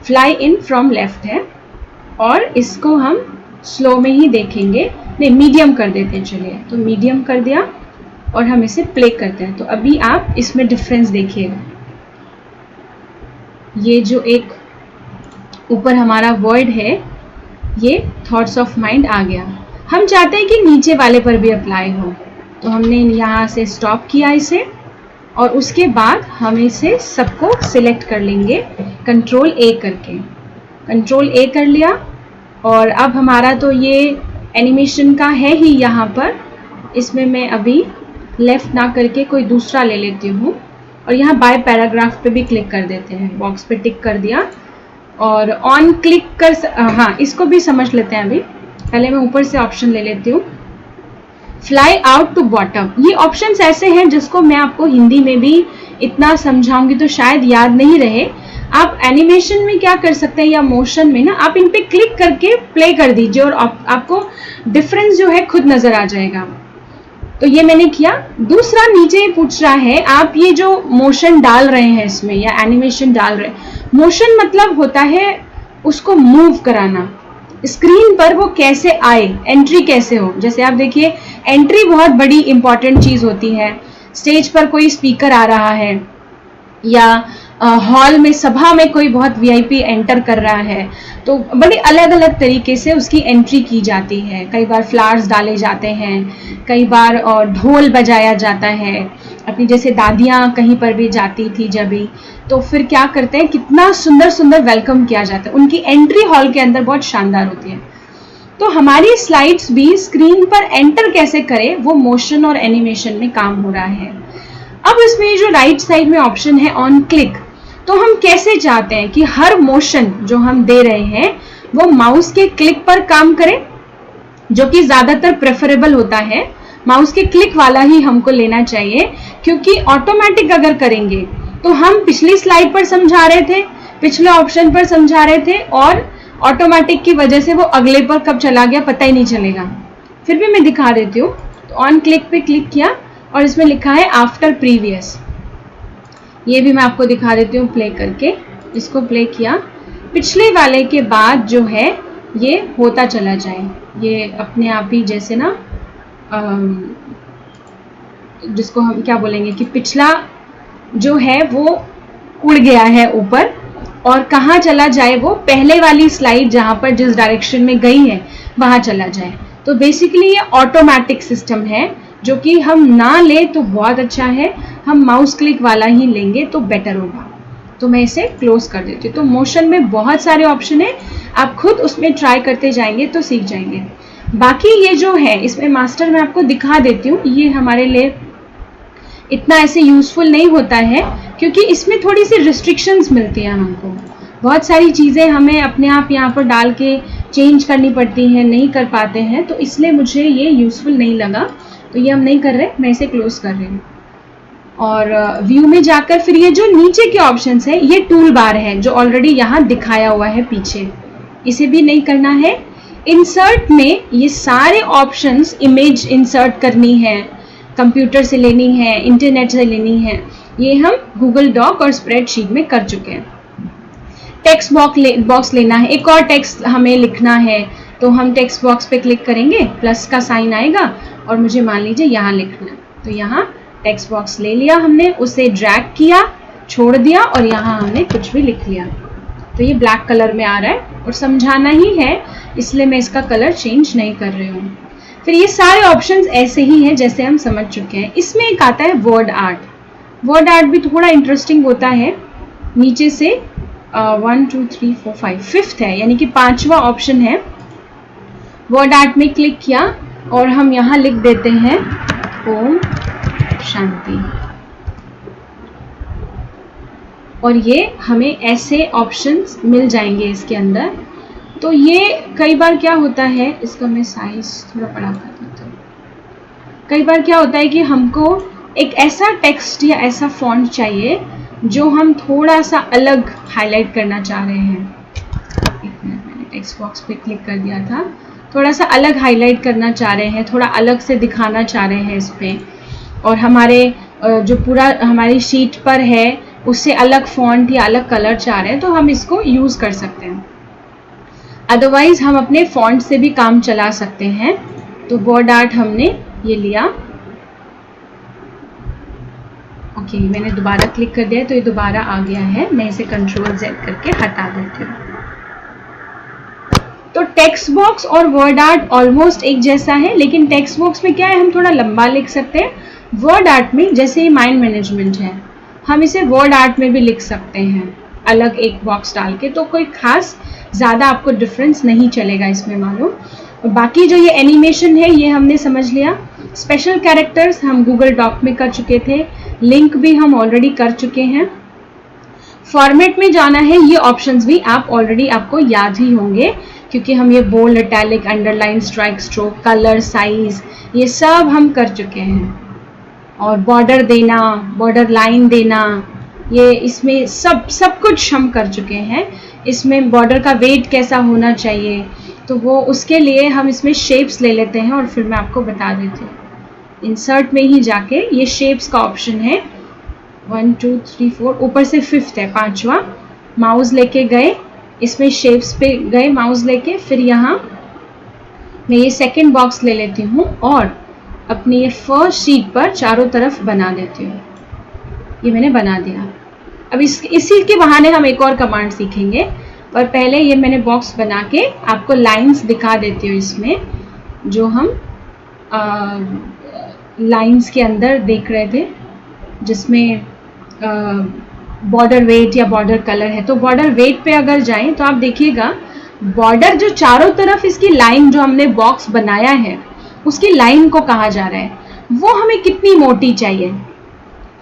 फ्लाई इन फ्रॉम लेफ्ट है और इसको हम स्लो में ही देखेंगे, नहीं मीडियम कर देते हैं। चलिए, तो मीडियम कर दिया और हम इसे प्ले करते हैं। तो अभी आप इसमें डिफरेंस देखिएगा, ये जो एक ऊपर हमारा वर्ड है ये थॉट्स ऑफ माइंड आ गया। हम चाहते हैं कि नीचे वाले पर भी अप्लाई हो, तो हमने यहाँ से स्टॉप किया इसे और उसके बाद हम इसे सबको सिलेक्ट कर लेंगे कंट्रोल ए करके। कंट्रोल ए कर लिया और अब हमारा तो ये एनिमेशन का है ही यहाँ पर। इसमें मैं अभी लेफ्ट ना करके कोई दूसरा ले लेती हूँ और यहाँ बाय पैराग्राफ पे भी क्लिक कर देते हैं। बॉक्स पे टिक कर दिया और ऑन क्लिक कर हाँ, इसको भी समझ लेते हैं। अभी पहले मैं ऊपर से ऑप्शन ले लेती हूँ, फ्लाई आउट टू बॉटम। ये ऑप्शंस ऐसे हैं जिसको मैं आपको हिंदी में भी इतना समझाऊंगी तो शायद याद नहीं रहे। आप एनिमेशन में क्या कर सकते हैं या मोशन में ना, आप इन पे क्लिक करके प्ले कर दीजिए और आपको डिफरेंस जो है खुद नजर आ जाएगा। तो ये मैंने किया। दूसरा नीचे पूछ रहा है आप ये जो मोशन डाल रहे हैं इसमें या एनिमेशन डाल रहे हैं, मोशन मतलब होता है उसको मूव कराना, स्क्रीन पर वो कैसे आए, एंट्री कैसे हो। जैसे आप देखिए एंट्री बहुत बड़ी इंपॉर्टेंट चीज होती है। स्टेज पर कोई स्पीकर आ रहा है या हॉल में सभा में कोई बहुत वीआईपी एंटर कर रहा है, तो बड़े अलग अलग तरीके से उसकी एंट्री की जाती है। कई बार फ्लावर्स डाले जाते हैं, कई बार ढोल बजाया जाता है। अपनी जैसे दादियाँ कहीं पर भी जाती थी जब भी, तो फिर क्या करते हैं, कितना सुंदर सुंदर वेलकम किया जाता है। उनकी एंट्री हॉल के अंदर बहुत शानदार होती है। तो हमारी स्लाइड्स भी स्क्रीन पर एंटर कैसे करें वो मोशन और एनिमेशन में काम हो रहा है। अब इसमें जो राइट साइड में ऑप्शन है ऑन क्लिक, तो हम कैसे चाहते हैं कि हर मोशन जो हम दे रहे हैं वो माउस के क्लिक पर काम करे, जो कि ज्यादातर प्रेफरेबल होता है। माउस के क्लिक वाला ही हमको लेना चाहिए, क्योंकि ऑटोमेटिक अगर करेंगे तो हम पिछली स्लाइड पर समझा रहे थे, पिछले ऑप्शन पर समझा रहे थे और ऑटोमेटिक की वजह से वो अगले पर कब चला गया पता ही नहीं चलेगा। फिर भी मैं दिखा देती हूँ। तो ऑन क्लिक पे क्लिक किया और इसमें लिखा है आफ्टर प्रीवियस, ये भी मैं आपको दिखा देती हूँ प्ले करके। इसको प्ले किया, पिछले वाले के बाद जो है ये होता चला जाए, ये अपने आप ही जैसे ना जिसको हम क्या बोलेंगे कि पिछला जो है वो उड़ गया है ऊपर और कहाँ चला जाए, वो पहले वाली स्लाइड जहाँ पर जिस डायरेक्शन में गई है वहाँ चला जाए। तो बेसिकली ये ऑटोमेटिक सिस्टम है, जो कि हम ना ले तो बहुत अच्छा है, हम माउस क्लिक वाला ही लेंगे तो बेटर होगा। तो मैं इसे क्लोज कर देती हूँ। तो मोशन में बहुत सारे ऑप्शन है, आप खुद उसमें ट्राई करते जाएंगे तो सीख जाएंगे। बाकी ये जो है इसमें मास्टर मैं आपको दिखा देती हूँ, ये हमारे लिए इतना ऐसे यूजफुल नहीं होता है क्योंकि इसमें थोड़ी सी रिस्ट्रिक्शंस मिलती हैं हमको। बहुत सारी चीज़ें हमें अपने आप यहाँ पर डाल के चेंज करनी पड़ती हैं, नहीं कर पाते हैं, तो इसलिए मुझे ये यूजफुल नहीं लगा, तो ये हम नहीं कर रहे, मैं इसे क्लोज कर रही हूँ। और व्यू में जाकर फिर ये जो नीचे के ऑप्शंस है, ये टूल बार है जो ऑलरेडी यहाँ दिखाया हुआ है पीछे, इसे भी नहीं करना है। इंसर्ट में ये सारे ऑप्शंस, इमेज इंसर्ट करनी है, कंप्यूटर से लेनी है, इंटरनेट से लेनी है, ये हम गूगल डॉक और स्प्रेडशीट में कर चुके हैं। टेक्स्ट बॉक्स लेना है, एक और टेक्स्ट हमें लिखना है, तो हम टेक्स्ट बॉक्स पे क्लिक करेंगे, प्लस का साइन आएगा और मुझे मान लीजिए यहाँ लिखना है, तो यहाँ टेक्स्ट बॉक्स ले लिया हमने, उसे ड्रैग किया, छोड़ दिया और यहाँ हमने कुछ भी लिख लिया, तो ये ब्लैक कलर में आ रहा है और समझाना ही है इसलिए मैं इसका कलर चेंज नहीं कर रही हूँ। फिर ये सारे ऑप्शंस ऐसे ही हैं जैसे हम समझ चुके हैं। इसमें एक आता है वर्ड आर्ट। वर्ड आर्ट भी थोड़ा इंटरेस्टिंग होता है। नीचे से 1 2 3 4 5 फिफ्थ है, यानी कि 5वां ऑप्शन है। वर्ड आर्ट में क्लिक किया और हम यहाँ लिख देते हैं ओम शांति, और ये हमें ऐसे ऑप्शंस मिल जाएंगे इसके अंदर। तो ये कई बार क्या होता है, इसका मैं साइज थोड़ा बड़ा कर देता हूँ। कई बार क्या होता है कि हमको एक ऐसा टेक्स्ट या ऐसा फॉन्ट चाहिए जो हम थोड़ा सा अलग हाईलाइट करना चाह रहे हैं। एक मिनट, मैंने टेक्स्ट बॉक्स पे क्लिक कर दिया था। थोड़ा सा अलग हाईलाइट करना चाह रहे हैं, थोड़ा अलग से दिखाना चाह रहे हैं इस पर, और हमारे जो पूरा हमारी शीट पर है उससे अलग फॉन्ट या अलग कलर चाह रहे हैं, तो हम इसको यूज़ कर सकते हैं। अदरवाइज हम अपने फॉन्ट से भी काम चला सकते हैं। तो वर्ड आर्ट हमने ये लिया, ओके, मैंने दोबारा क्लिक कर दिया तो ये दोबारा आ गया है। मैं इसे कंट्रोल Z करके हटा देती हूँ। तो टेक्स्ट बॉक्स और वर्ड आर्ट ऑलमोस्ट एक जैसा है, लेकिन टेक्स्ट बॉक्स में क्या है, हम थोड़ा लंबा लिख सकते हैं। वर्ड आर्ट में जैसे ही माइंड मैनेजमेंट है, हम इसे वर्ड आर्ट में भी लिख सकते हैं अलग एक बॉक्स डाल के, तो कोई खास ज़्यादा आपको डिफरेंस नहीं चलेगा इसमें मालूम। और बाकी जो ये एनिमेशन है ये हमने समझ लिया। स्पेशल कैरेक्टर्स हम गूगल डॉक में कर चुके थे, लिंक भी हम ऑलरेडी कर चुके हैं। फॉर्मेट में जाना है, ये ऑप्शंस भी आप ऑलरेडी आपको याद ही होंगे क्योंकि हम ये bold, italic, underline, strike, stroke, colour, size, ये सब हम कर चुके हैं। और बॉर्डर देना, बॉर्डर लाइन देना, ये इसमें सब कुछ हम कर चुके हैं। इसमें बॉर्डर का वेट कैसा होना चाहिए, तो वो उसके लिए हम इसमें शेप्स ले लेते हैं और फिर मैं आपको बता देती हूँ। इंसर्ट में ही जाके ये शेप्स का ऑप्शन है, 1 2 3 4, ऊपर से फिफ्थ है, 5वां। माउस लेके गए, इसमें शेप्स पे गए माउस लेके, फिर यहाँ मैं ये सेकंड बॉक्स ले लेती हूँ और अपनी ये फर्स्ट शीट पर चारों तरफ बना देती हूँ। ये मैंने बना दिया। अब इसी के बहाने हम एक और कमांड सीखेंगे, पर पहले ये मैंने बॉक्स बना के आपको लाइंस दिखा देती हूँ इसमें, जो हम लाइंस के अंदर देख रहे थे, जिसमें बॉर्डर वेट या बॉर्डर कलर है। तो बॉर्डर वेट पे अगर जाएं तो आप देखिएगा बॉर्डर जो चारों तरफ इसकी लाइन जो हमने बॉक्स बनाया है उसकी लाइन को कहा जा रहा है, वो हमें कितनी मोटी चाहिए।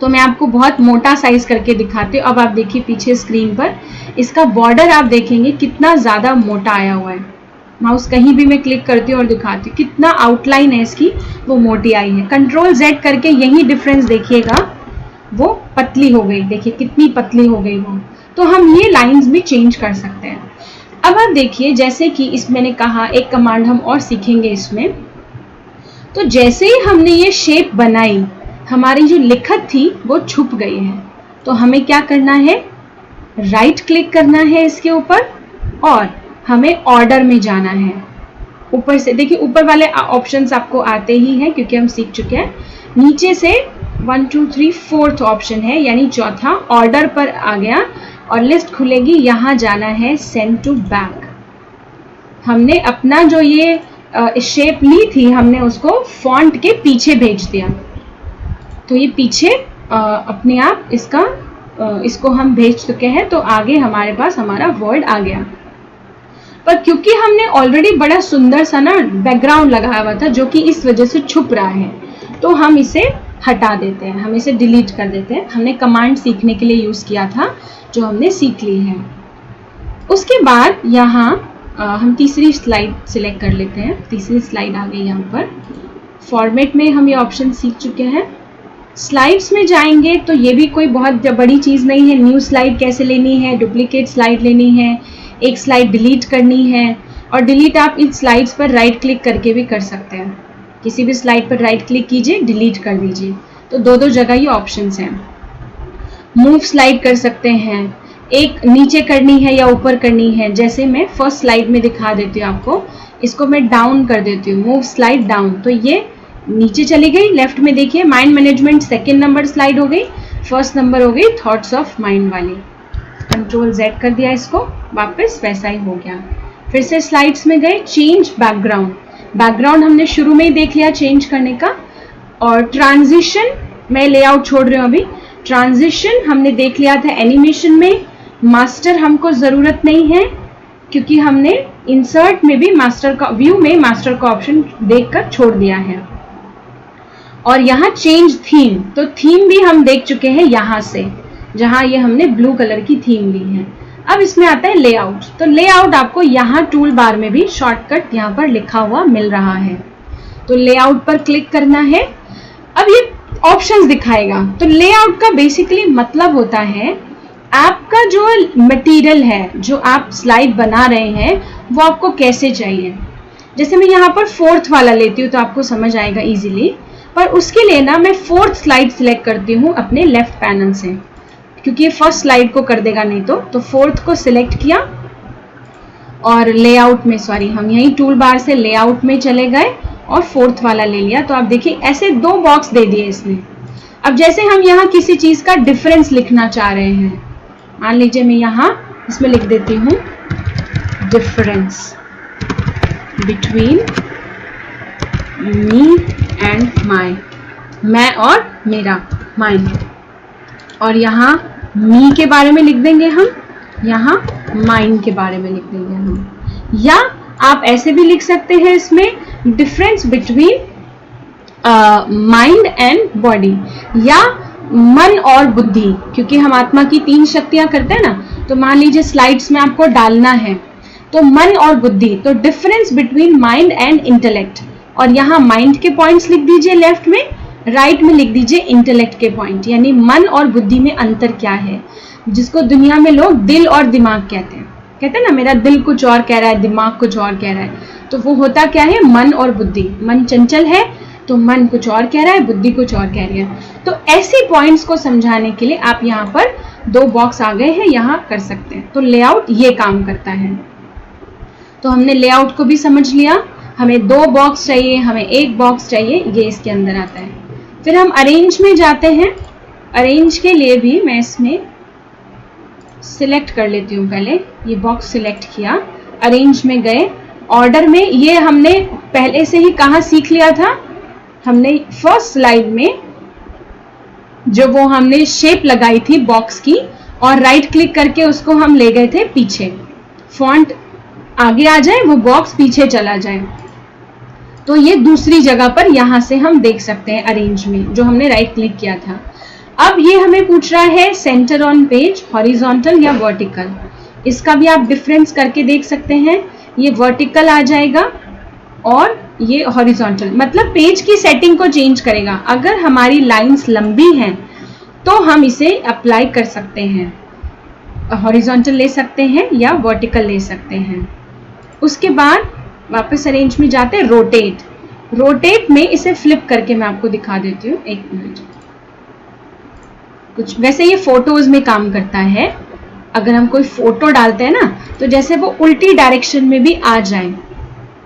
तो मैं आपको बहुत मोटा साइज करके दिखाती हूँ। अब आप देखिए पीछे स्क्रीन पर इसका बॉर्डर आप देखेंगे कितना ज़्यादा मोटा आया हुआ है। माउस कहीं भी मैं क्लिक करती हूँ और दिखाती हूँ कितना आउटलाइन है इसकी, वो मोटी आई है। कंट्रोल Z करके यही डिफरेंस देखिएगा, वो पतली हो गई, देखिए कितनी पतली हो गई वो। तो हम ये लाइंस भी चेंज कर सकते हैं। अब आप देखिए, जैसे कि इस मैंने कहा एक कमांड हम और सीखेंगे इसमें। तो जैसे ही हमने ये शेप बनाई, हमारी जो लिखत थी वो छुप गई है। तो हमें क्या करना है, राइट क्लिक करना है इसके ऊपर और हमें ऑर्डर में जाना है। ऊपर से देखिए, ऊपर वाले ऑप्शंस आपको आते ही हैं क्योंकि हम सीख चुके हैं। नीचे से 1 2 3 4th ऑप्शन है, यानी चौथा, ऑर्डर पर आ गया और लिस्ट खुलेगी। यहाँ जाना है सेंड टू बैक। हमने अपना जो ये शेप ली थी, हमने उसको फॉन्ट के पीछे भेज दिया। तो ये पीछे अपने आप इसको हम भेज चुके हैं। तो आगे हमारे पास हमारा वर्ड आ गया। पर क्योंकि हमने ऑलरेडी बड़ा सुंदर सा ना बैकग्राउंड लगाया हुआ था जो कि इस वजह से छुप रहा है, तो हम इसे हटा देते हैं, हम इसे डिलीट कर देते हैं। हमने कमांड सीखने के लिए यूज किया था जो हमने सीख ली है। उसके बाद यहाँ हम तीसरी स्लाइड सिलेक्ट कर लेते हैं। तीसरी स्लाइड आ गई। यहाँ पर फॉर्मेट में हम ये ऑप्शन सीख चुके हैं। स्लाइड्स में जाएंगे तो ये भी कोई बहुत बड़ी चीज़ नहीं है। न्यू स्लाइड कैसे लेनी है, डुप्लीकेट स्लाइड लेनी है, एक स्लाइड डिलीट करनी है। और डिलीट आप इन स्लाइड्स पर राइट क्लिक करके भी कर सकते हैं। किसी भी स्लाइड पर राइट क्लिक कीजिए, डिलीट कर दीजिए। तो दो जगह ये ऑप्शंस हैं। मूव स्लाइड कर सकते हैं, एक नीचे करनी है या ऊपर करनी है। जैसे मैं फर्स्ट स्लाइड में दिखा देती हूँ आपको, इसको मैं डाउन कर देती हूँ, मूव स्लाइड डाउन, तो ये नीचे चली गई। लेफ्ट में देखिए mind management second number slide हो गई, फर्स्ट नंबर हो गई थॉट्स ऑफ माइंड वाली। कंट्रोल Z कर दिया, इसको वापस वैसा ही हो गया। फिर से स्लाइड्स में गए, चेंज बैकग्राउंड। बैकग्राउंड हमने शुरू में ही देख लिया चेंज करने का। और ट्रांजिशन मैं लेआउट छोड़ रही हूँ अभी। ट्रांजिशन हमने देख लिया था एनिमेशन में। मास्टर हमको ज़रूरत नहीं है क्योंकि हमने इंसर्ट में भी मास्टर का, व्यू में मास्टर का ऑप्शन देखकर छोड़ दिया है। और यहाँ चेंज थीम, तो थीम भी हम देख चुके हैं यहाँ से, जहाँ ये हमने ब्लू कलर की थीम ली है। अब इसमें आता है लेआउट। तो लेआउट आपको यहाँ टूल बार में भी शॉर्टकट यहाँ पर लिखा हुआ मिल रहा है। तो लेआउट पर क्लिक करना है। अब ये ऑप्शंस दिखाएगा। तो लेआउट का बेसिकली मतलब होता है आपका जो मटेरियल है, जो आप स्लाइड बना रहे हैं, वो आपको कैसे चाहिए। जैसे मैं यहाँ पर फोर्थ वाला लेती हूँ तो आपको समझ आएगा इजीली। पर उसके लिए ना मैं फोर्थ स्लाइड सिलेक्ट करती हूँ अपने लेफ्ट पैनल से, क्योंकि ये फर्स्ट स्लाइड को कर देगा नहीं तो फोर्थ को सिलेक्ट किया और लेआउट में, सॉरी हम यहीं टूल बार से लेआउट में चले गए और फोर्थ वाला ले लिया। तो आप देखिए ऐसे दो बॉक्स दे दिए इसने। अब जैसे हम यहाँ किसी चीज का डिफरेंस लिखना चाह रहे हैं, मान लीजिए मैं यहाँ इसमें लिख देती हूँ difference between me and my, मैं और मेरा, माइन। और यहाँ मी के बारे में लिख देंगे हम, यहाँ माइन के बारे में लिख देंगे हम। या आप ऐसे भी लिख सकते हैं इसमें difference between mind and body, या मन और बुद्धि, क्योंकि हम आत्मा की 3 शक्तियां करते हैं ना। तो मान लीजिए स्लाइड्स में आपको डालना है तो मन और बुद्धि, तो difference between mind and intellect. और यहाँ माइंड के पॉइंट्स लिख दीजिए लेफ्ट में, राइट में लिख दीजिए इंटेलेक्ट के पॉइंट, यानी मन और बुद्धि में अंतर क्या है, जिसको दुनिया में लोग दिल और दिमाग कहते हैं। कहते हैं ना मेरा दिल कुछ और कह रहा है, दिमाग कुछ और कह रहा है। तो वो होता क्या है, मन और बुद्धि। मन चंचल है तो मन कुछ और कह रहा है, बुद्धि कुछ और कह रही है। तो ऐसे पॉइंट्स को समझाने के लिए आप यहाँ पर 2 बॉक्स आ गए हैं, यहाँ कर सकते हैं। तो लेआउट ये काम करता है। तो हमने लेआउट को भी समझ लिया। हमें 2 बॉक्स चाहिए, हमें 1 बॉक्स चाहिए, ये इसके अंदर आता है। फिर हम अरेंज में जाते हैं। अरेंज के लिए भी मैं इसमें सिलेक्ट कर लेती हूँ। पहले ये बॉक्स सिलेक्ट किया, अरेंज में गए, ऑर्डर में। ये हमने पहले से ही कहाँ सीख लिया था, हमने फर्स्ट स्लाइड में जो वो हमने शेप लगाई थी बॉक्स की, और राइट क्लिक करके उसको हम ले गए थे पीछे। फॉन्ट आगे आ जाए, वो बॉक्स पीछे चला जाए। तो ये दूसरी जगह पर यहाँ से हम देख सकते हैं अरेंज में, जो हमने राइट क्लिक किया था। अब ये हमें पूछ रहा है सेंटर ऑन पेज, हॉरिजॉन्टल या वर्टिकल। इसका भी आप डिफरेंस करके देख सकते हैं। ये वर्टिकल आ जाएगा और ये हॉरिजॉन्टल, मतलब पेज की सेटिंग को चेंज करेगा। अगर हमारी लाइंस लंबी हैं तो हम इसे अप्लाई कर सकते हैं, हॉरिजॉन्टल ले सकते हैं या वर्टिकल ले सकते हैं। उसके बाद वापस अरेंज में जाते हैं, रोटेट। रोटेट में इसे फ्लिप करके मैं आपको दिखा देती हूँ, 1 मिनट। कुछ वैसे ये फोटोज में काम करता है। अगर हम कोई फोटो डालते हैं ना, तो जैसे वो उल्टी डायरेक्शन में भी आ जाए।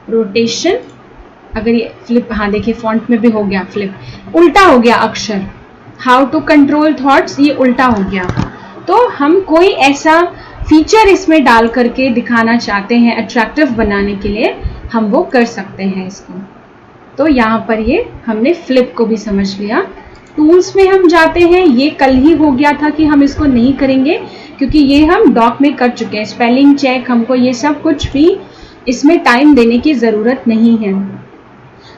रोटेशन, अगर ये फ्लिप, हाँ देखिए फॉन्ट में भी हो गया फ्लिप, उल्टा हो गया अक्षर। हाउ टू कंट्रोल थॉट्स, ये उल्टा हो गया। तो हम कोई ऐसा फीचर इसमें डाल करके दिखाना चाहते हैं, अट्रैक्टिव बनाने के लिए, हम वो कर सकते हैं इसको। तो यहाँ पर ये हमने फ्लिप को भी समझ लिया। टूल्स में हम जाते हैं, ये कल ही हो गया था कि हम इसको नहीं करेंगे क्योंकि ये हम डॉक में कर चुके हैं। स्पेलिंग चेक, हमको ये सब कुछ भी इसमें टाइम देने की ज़रूरत नहीं है।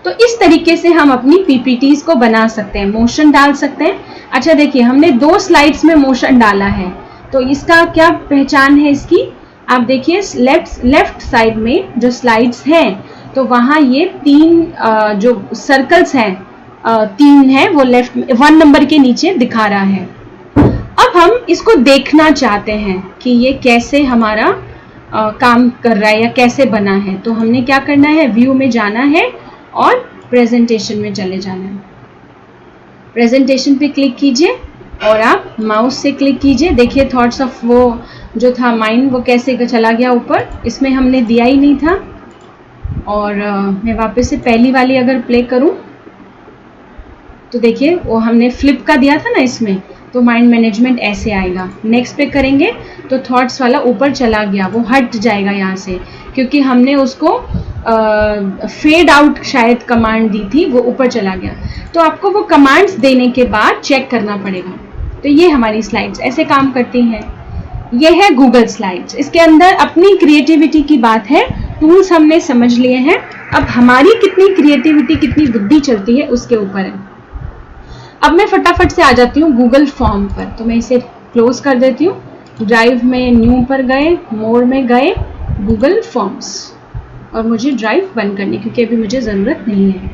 तो इस तरीके से हम अपनी पीपीटीज को बना सकते हैं, मोशन डाल सकते हैं। अच्छा देखिए, हमने 2 स्लाइड्स में मोशन डाला है, तो इसका क्या पहचान है इसकी, आप देखिए लेफ्ट साइड में जो स्लाइड्स हैं तो वहाँ ये 3 जो सर्कल्स हैं 3 है, वो लेफ्ट में 1 नंबर के नीचे दिखा रहा है। अब हम इसको देखना चाहते हैं कि ये कैसे हमारा काम कर रहा है या कैसे बना है। तो हमने क्या करना है, व्यू में जाना है और प्रेजेंटेशन में चले जाना है। प्रेजेंटेशन पे क्लिक कीजिए और आप माउस से क्लिक कीजिए। देखिए थॉट्स ऑफ वो जो था माइंड, वो कैसे चला गया ऊपर, इसमें हमने दिया ही नहीं था। और मैं वापस से पहली वाली अगर प्ले करूं तो देखिए वो हमने फ्लिप का दिया था ना इसमें, तो माइंड मैनेजमेंट ऐसे आएगा। नेक्स्ट पे करेंगे तो थॉट्स वाला ऊपर चला गया, वो हट जाएगा यहाँ से क्योंकि हमने उसको फेड आउट शायद कमांड दी थी, वो ऊपर चला गया। तो आपको वो कमांड्स देने के बाद चेक करना पड़ेगा। तो ये हमारी स्लाइड्स ऐसे काम करती हैं। ये है गूगल स्लाइड्स, इसके अंदर अपनी क्रिएटिविटी की बात है। टूल्स हमने समझ लिए हैं, अब हमारी कितनी क्रिएटिविटी, कितनी बुद्धि चलती है उसके ऊपर है। अब मैं फटाफट से आ जाती हूँ गूगल फॉर्म पर, तो मैं इसे क्लोज कर देती हूँ। ड्राइव में न्यू पर गए, मोर में गए, गूगल फॉर्म्स, और मुझे ड्राइव बंद करनी क्योंकि अभी मुझे ज़रूरत नहीं है।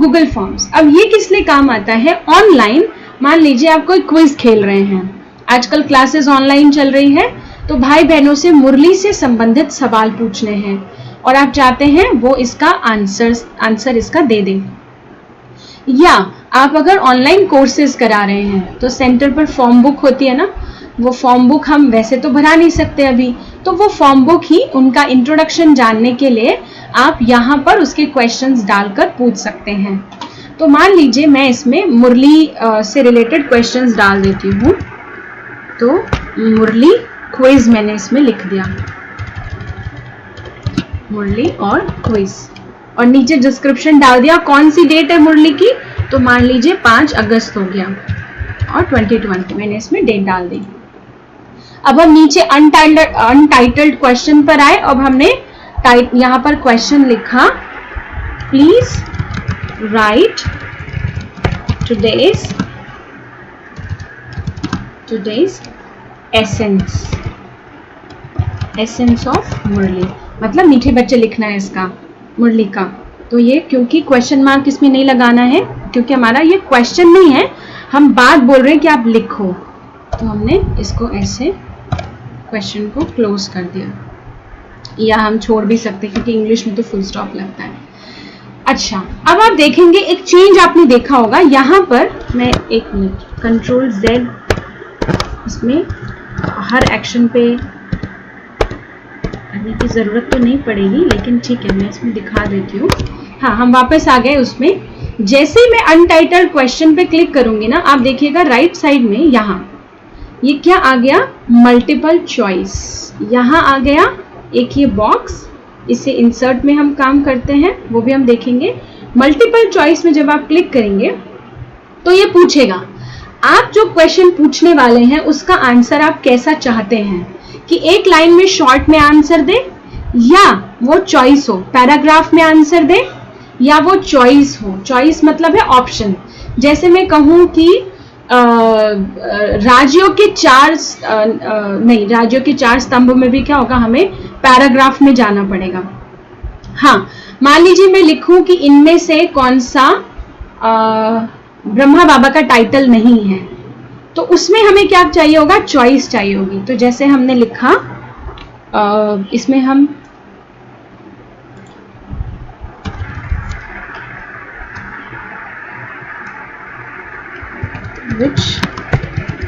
गूगल फॉर्म्स, अब ये किस लिए काम आता है, ऑनलाइन मान लीजिए आप कोई क्विज खेल रहे हैं, आजकल क्लासेस ऑनलाइन चल रही है, तो भाई बहनों से मुरली से संबंधित सवाल पूछने हैं और आप चाहते हैं वो इसका आंसर इसका दे दें। या आप अगर ऑनलाइन कोर्सेज करा रहे हैं तो सेंटर पर फॉर्म बुक होती है ना, वो फॉर्म बुक हम वैसे तो भरा नहीं सकते अभी, तो वो फॉर्म बुक ही उनका इंट्रोडक्शन जानने के लिए आप यहाँ पर उसके क्वेश्चंस डालकर पूछ सकते हैं। तो मान लीजिए मैं इसमें मुरली से रिलेटेड क्वेश्चंस डाल देती हूँ, तो मुरली क्विज मैंने इसमें लिख दिया, मुरली और क्विज, और नीचे डिस्क्रिप्शन डाल दिया कौन सी डेट है मुरली की, तो मान लीजिए 5 अगस्त हो गया और 2020 मैंने इसमें डेट डाल दी। अब हम नीचे अनटाइटल्ड क्वेश्चन पर आए। अब हमने यहाँ पर क्वेश्चन लिखा, please write today's essence of Murli, मतलब मीठे बच्चे लिखना है इसका मुरली का। तो ये क्योंकि क्वेश्चन मार्क इसमें नहीं लगाना है क्योंकि हमारा ये क्वेश्चन नहीं है, हम बात बोल रहे हैं कि आप लिखो, तो हमने इसको ऐसे क्वेश्चन को क्लोज कर दिया, या हम छोड़ भी सकते हैं क्योंकि इंग्लिश में तो फुल स्टॉप लगता है। अच्छा, अब आप देखेंगे एक चेंज आपने देखा होगा यहाँ पर, मैं एक मिनट Ctrl Z, इसमें हर एक्शन पे करने की ज़रूरत तो नहीं पड़ेगी लेकिन ठीक है मैं इसमें दिखा देती हूँ। हाँ, हम वापस आ गए उसमें। जैसे मैं अनटाइटल्ड क्वेश्चन पे क्लिक करूंगी ना, आप देखिएगा राइट साइड में यहाँ ये क्या आ गया, मल्टीपल चॉइस, यहाँ आ गया एक ये बॉक्स, इसे इंसर्ट में हम काम करते हैं, वो भी हम देखेंगे। मल्टीपल चॉइस में जब आप क्लिक करेंगे तो ये पूछेगा आप जो क्वेश्चन पूछने वाले हैं उसका आंसर आप कैसा चाहते हैं, कि एक लाइन में शॉर्ट में आंसर दे, या वो चॉइस हो पैराग्राफ में आंसर दे, या वो चॉइस हो। चॉइस मतलब है ऑप्शन। जैसे मैं कहूँ कि राज्यों के 4 स्तंभ में भी क्या होगा, हमें पैराग्राफ में जाना पड़ेगा। हाँ, मान लीजिए मैं लिखूं कि इनमें से कौन सा ब्रह्मा बाबा का टाइटल नहीं है, तो उसमें हमें क्या चाहिए होगा, चॉइस चाहिए होगी। तो जैसे हमने लिखा इसमें हम which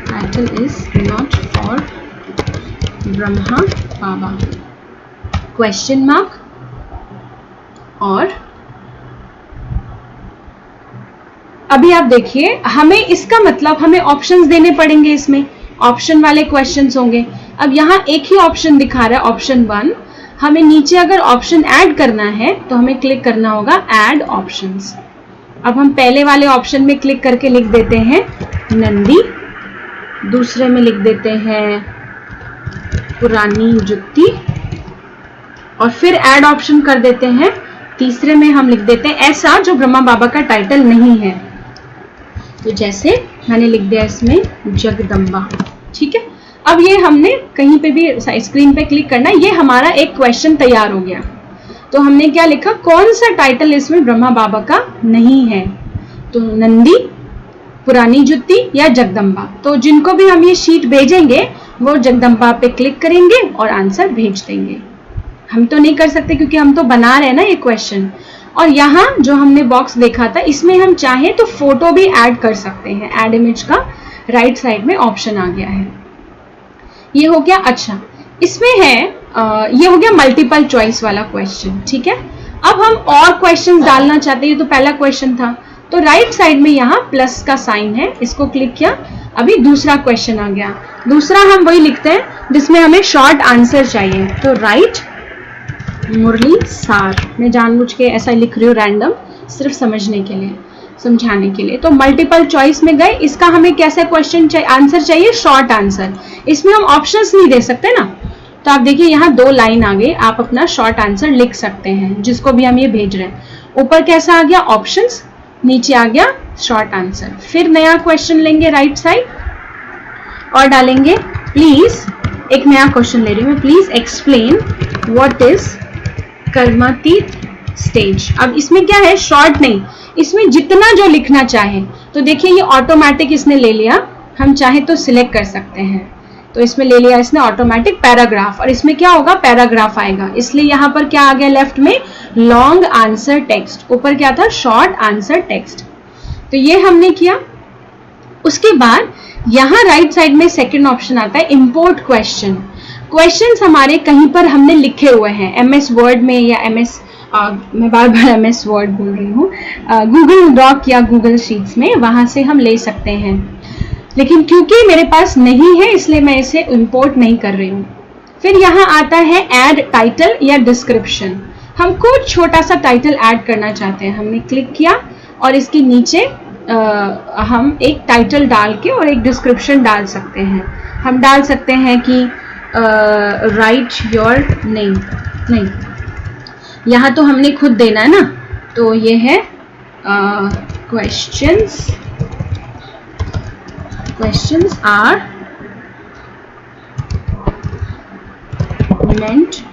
title is not for Brahma Baba, question mark, और अभी आप देखिए हमें इसका मतलब हमें ऑप्शंस देने पड़ेंगे, इसमें ऑप्शन वाले क्वेश्चंस होंगे। अब यहाँ एक ही ऑप्शन दिखा रहा है, ऑप्शन 1। हमें नीचे अगर ऑप्शन ऐड करना है तो हमें क्लिक करना होगा ऐड ऑप्शंस। अब हम पहले वाले ऑप्शन में क्लिक करके लिख देते हैं नंदी, दूसरे में लिख देते हैं पुरानी जुत्ती, और फिर ऐड ऑप्शन कर देते हैं। तीसरे में हम लिख देते हैं ऐसा जो ब्रह्मा बाबा का टाइटल नहीं है, तो जैसे मैंने लिख दिया इसमें जगदम्बा। ठीक है, अब ये हमने कहीं पे भी स्क्रीन पे क्लिक करना है, ये हमारा एक क्वेश्चन तैयार हो गया। तो हमने क्या लिखा, कौन सा टाइटल इसमें ब्रह्मा बाबा का नहीं है, तो नंदी, पुरानी जुत्ती या जगदम्बा। तो जिनको भी हम ये शीट भेजेंगे वो जगदम्बा पे क्लिक करेंगे और आंसर भेज देंगे। हम तो नहीं कर सकते क्योंकि हम तो बना रहे हैं ना ये क्वेश्चन। और यहाँ जो हमने बॉक्स देखा था इसमें हम चाहें तो फोटो भी ऐड कर सकते हैं, ऐड इमेज का राइट साइड में ऑप्शन आ गया है। ये हो गया। अच्छा, इसमें है ये हो गया मल्टीपल चॉइस वाला क्वेश्चन। ठीक है, अब हम और क्वेश्चन डालना चाहते हैं। ये तो पहला क्वेश्चन था, तो राइट साइड में यहाँ प्लस का साइन है, इसको क्लिक किया, अभी दूसरा क्वेश्चन आ गया। दूसरा हम वही लिखते हैं जिसमें हमें शॉर्ट आंसर चाहिए, तो राइट मुरली सार। मैं जानबूझ के ऐसा लिख रही हूँ रैंडम, सिर्फ समझने के लिए, समझाने के लिए। तो मल्टीपल चॉइस में गए, इसका हमें कैसा क्वेश्चन चाहिए, आंसर चाहिए शॉर्ट आंसर। इसमें हम ऑप्शंस नहीं दे सकते ना, तो आप देखिए यहाँ 2 लाइन आ गई, आप अपना शॉर्ट आंसर लिख सकते हैं जिसको भी हम ये भेज रहे हैं। ऊपर कैसा आ गया, ऑप्शंस, नीचे आ गया शॉर्ट आंसर। फिर नया क्वेश्चन लेंगे राइट साइड और डालेंगे प्लीज, एक नया क्वेश्चन ले रही हूँ मैं, प्लीज एक्सप्लेन व्हाट इज कर्मातीत स्टेज। अब इसमें क्या है, शॉर्ट नहीं, इसमें जितना जो लिखना चाहे। तो देखिए ये ऑटोमेटिक इसने ले लिया, हम चाहे तो सिलेक्ट कर सकते हैं। तो इसमें ले लिया इसने ऑटोमेटिक पैराग्राफ, और इसमें क्या होगा, पैराग्राफ आएगा। इसलिए यहाँ पर क्या आ गया, लेफ्ट में लॉन्ग आंसर टेक्स्ट, ऊपर क्या था, शॉर्ट आंसर टेक्स्ट। तो ये हमने किया। उसके बाद यहाँ राइट साइड में सेकंड ऑप्शन आता है इंपोर्ट क्वेश्चन। क्वेश्चंस हमारे कहीं पर हमने लिखे हुए हैं, MS वर्ड में या मैं बार बार MS वर्ड बोल रही हूँ, गूगल डॉक या गूगल शीट्स में, वहां से हम ले सकते हैं। लेकिन क्योंकि मेरे पास नहीं है इसलिए मैं इसे इंपोर्ट नहीं कर रही हूँ। फिर यहाँ आता है ऐड टाइटल या डिस्क्रिप्शन। हम कुछ छोटा सा टाइटल ऐड करना चाहते हैं, हमने क्लिक किया और इसके नीचे हम एक टाइटल डाल के और एक डिस्क्रिप्शन डाल सकते हैं। हम डाल सकते हैं कि राइट योर नेम, नहीं, यहाँ तो हमने खुद देना है ना, तो ये है questions are meant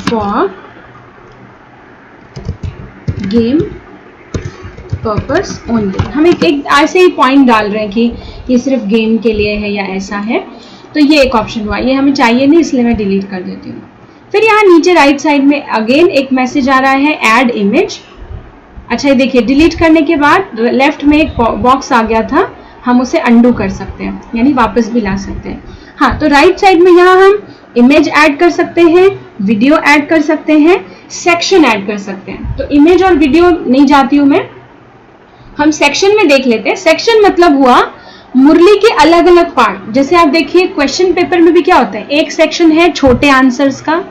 for game purpose only। हम एक ऐसे ही पॉइंट डाल रहे हैं कि ये सिर्फ गेम के लिए है या ऐसा है। तो ये एक ऑप्शन हुआ, ये हमें चाहिए नहीं इसलिए मैं डिलीट कर देती हूँ। फिर यहाँ नीचे राइट साइड में अगेन एक मैसेज आ रहा है ऐड इमेज। अच्छा, ये देखिए डिलीट करने के बाद लेफ्ट में एक बॉक्स आ गया था, हम उसे अंडू कर सकते हैं, यानी वापस भी ला सकते हैं। हाँ, तो राइट साइड में यहाँ हम इमेज ऐड कर सकते हैं, वीडियो ऐड कर सकते हैं, सेक्शन ऐड कर सकते हैं। तो इमेज और वीडियो नहीं जाती हूँ मैं, हम सेक्शन में देख लेते हैं। सेक्शन मतलब हुआ मुरली के अलग अलग पार्ट। जैसे आप देखिए क्वेश्चन पेपर में भी क्या होता है, एक सेक्शन है छोटे आंसर्स का,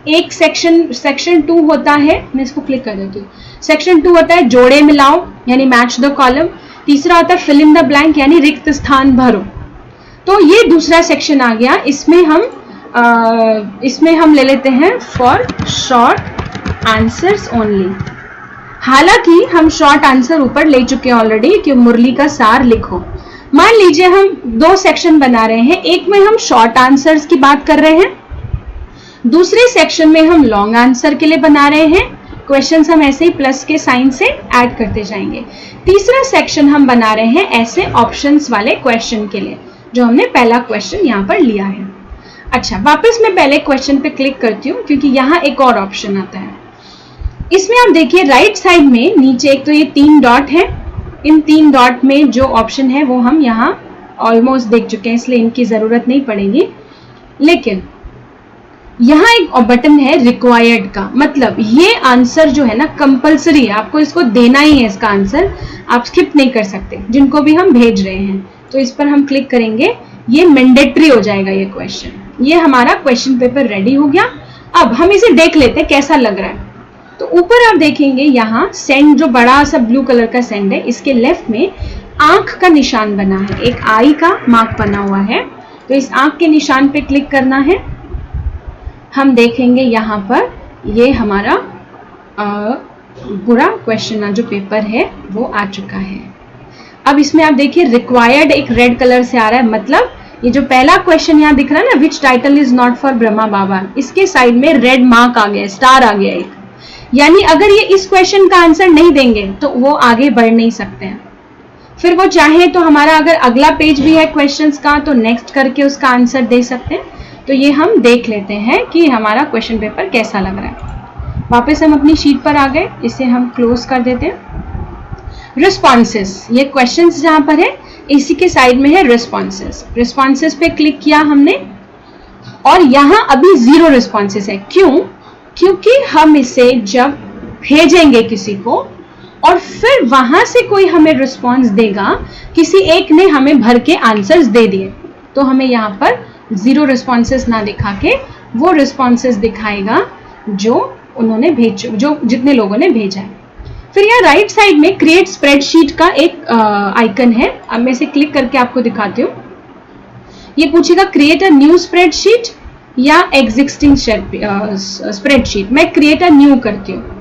एक सेक्शन 2 होता है, मैं इसको क्लिक कर देती हूँ, सेक्शन 2 होता है जोड़े मिलाओ यानी मैच द कॉलम, तीसरा होता है फिल इन द ब्लैंक यानी रिक्त स्थान भरो। तो ये दूसरा सेक्शन आ गया। इसमें हम ले लेते हैं फॉर शॉर्ट आंसर्स ओनली। हालांकि हम शॉर्ट आंसर ऊपर ले चुके हैं ऑलरेडी कि मुरली का सार लिखो। मान लीजिए हम 2 सेक्शन बना रहे हैं, एक में हम शॉर्ट आंसर्स की बात कर रहे हैं, दूसरे सेक्शन में हम लॉन्ग आंसर के लिए बना रहे हैं। क्वेश्चंस हम ऐसे ही प्लस के साइन से ऐड करते जाएंगे। तीसरा सेक्शन हम बना रहे हैं ऐसे ऑप्शंस वाले क्वेश्चन के लिए, जो हमने पहला क्वेश्चन यहाँ पर लिया है। अच्छा, वापस मैं पहले क्वेश्चन पे क्लिक करती हूँ क्योंकि यहाँ एक और ऑप्शन आता है। इसमें आप देखिए राइट साइड में नीचे एक तो ये 3 डॉट है, इन 3 डॉट में जो ऑप्शन है वो हम यहाँ ऑलमोस्ट देख चुके हैं, इसलिए इनकी जरूरत नहीं पड़ेगी। लेकिन यहाँ एक बटन है रिक्वायर्ड का, मतलब ये आंसर जो है ना कंपलसरी है, आपको इसको देना ही है, इसका आंसर आप स्किप नहीं कर सकते, जिनको भी हम भेज रहे हैं। तो इस पर हम क्लिक करेंगे, ये मैंडेटरी हो जाएगा ये क्वेश्चन। ये हमारा क्वेश्चन पेपर रेडी हो गया। अब हम इसे देख लेते हैं कैसा लग रहा है। तो ऊपर आप देखेंगे यहाँ सेंड, जो बड़ा सा ब्लू कलर का सेंड है, इसके लेफ्ट में आंख का निशान बना है, एक आई का मार्क बना हुआ है। तो इस आंख के निशान पे क्लिक करना है। हम देखेंगे यहाँ पर ये हमारा पूरा क्वेश्चन जो पेपर है वो आ चुका है। अब इसमें आप देखिए रिक्वायर्ड एक रेड कलर से आ रहा है, मतलब ये जो पहला क्वेश्चन यहाँ दिख रहा है ना, which title is not for Brahma Baba, इसके साइड में रेड मार्क आ गया, स्टार आ गया एक, यानी अगर ये इस क्वेश्चन का आंसर नहीं देंगे तो वो आगे बढ़ नहीं सकते हैं। फिर वो चाहे तो हमारा अगर अगला पेज भी है क्वेश्चंस का तो नेक्स्ट करके उसका आंसर दे सकते हैं। तो ये हम देख लेते हैं कि हमारा क्वेश्चन पेपर कैसा लग रहा है। वापस हम अपनी शीट पर आ गए, इसे हम क्लोज कर देते हैं। रिस्पॉन्सेस, ये क्वेश्चंस जहां पर है इसी के साइड में है रिस्पॉन्सेस। रिस्पॉन्सेस पे क्लिक किया हमने और यहाँ अभी 0 रिस्पॉन्सेस है। क्यों? क्योंकि हम इसे जब भेजेंगे किसी को और फिर वहां से कोई हमें रिस्पॉन्स देगा, किसी एक ने हमें भर के आंसर्स दे दिए, तो हमें यहाँ पर 0 रिस्पॉन्सेस ना दिखा के वो रिस्पॉन्सेस दिखाएगा जो उन्होंने जो जितने लोगों ने भेजा है। फिर यहाँ राइट साइड में क्रिएट स्प्रेडशीट का एक आइकन है। अब मैं इसे क्लिक करके आपको दिखाती हूँ। ये पूछेगा क्रिएट अ न्यू स्प्रेडशीट या एग्जिस्टिंग स्प्रेडशीट। मैं क्रिएट अ न्यू करती हूँ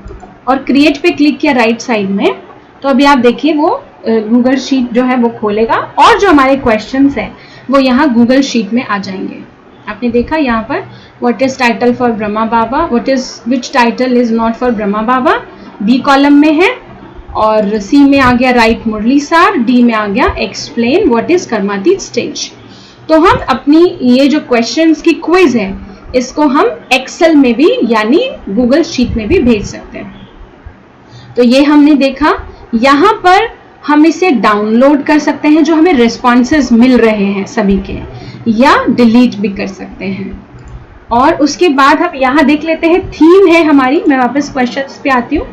और क्रिएट पे क्लिक किया राइट साइड में, तो अभी आप देखिए वो गूगल शीट जो है वो खोलेगा और जो हमारे क्वेश्चंस है वो यहाँ गूगल शीट में आ जाएंगे। आपने देखा यहाँ पर what is title for Brahma Baba, what is which title is not for Brahma Baba, B column में है, और सी में आ गया राइट मुरली सार, डी में आ गया एक्सप्लेन व्हाट इज कर्मातीत स्टेज। तो हम अपनी ये जो क्वेश्चंस की क्विज है इसको हम एक्सेल में भी यानी गूगल शीट में भी भेज सकते हैं। तो ये हमने देखा। यहाँ पर हम इसे डाउनलोड कर सकते हैं जो हमें रिस्पॉन्सेज मिल रहे हैं सभी के, या डिलीट भी कर सकते हैं। और उसके बाद हम यहाँ देख लेते हैं थीम है हमारी। मैं वापस क्वेश्चंस पे आती हूँ।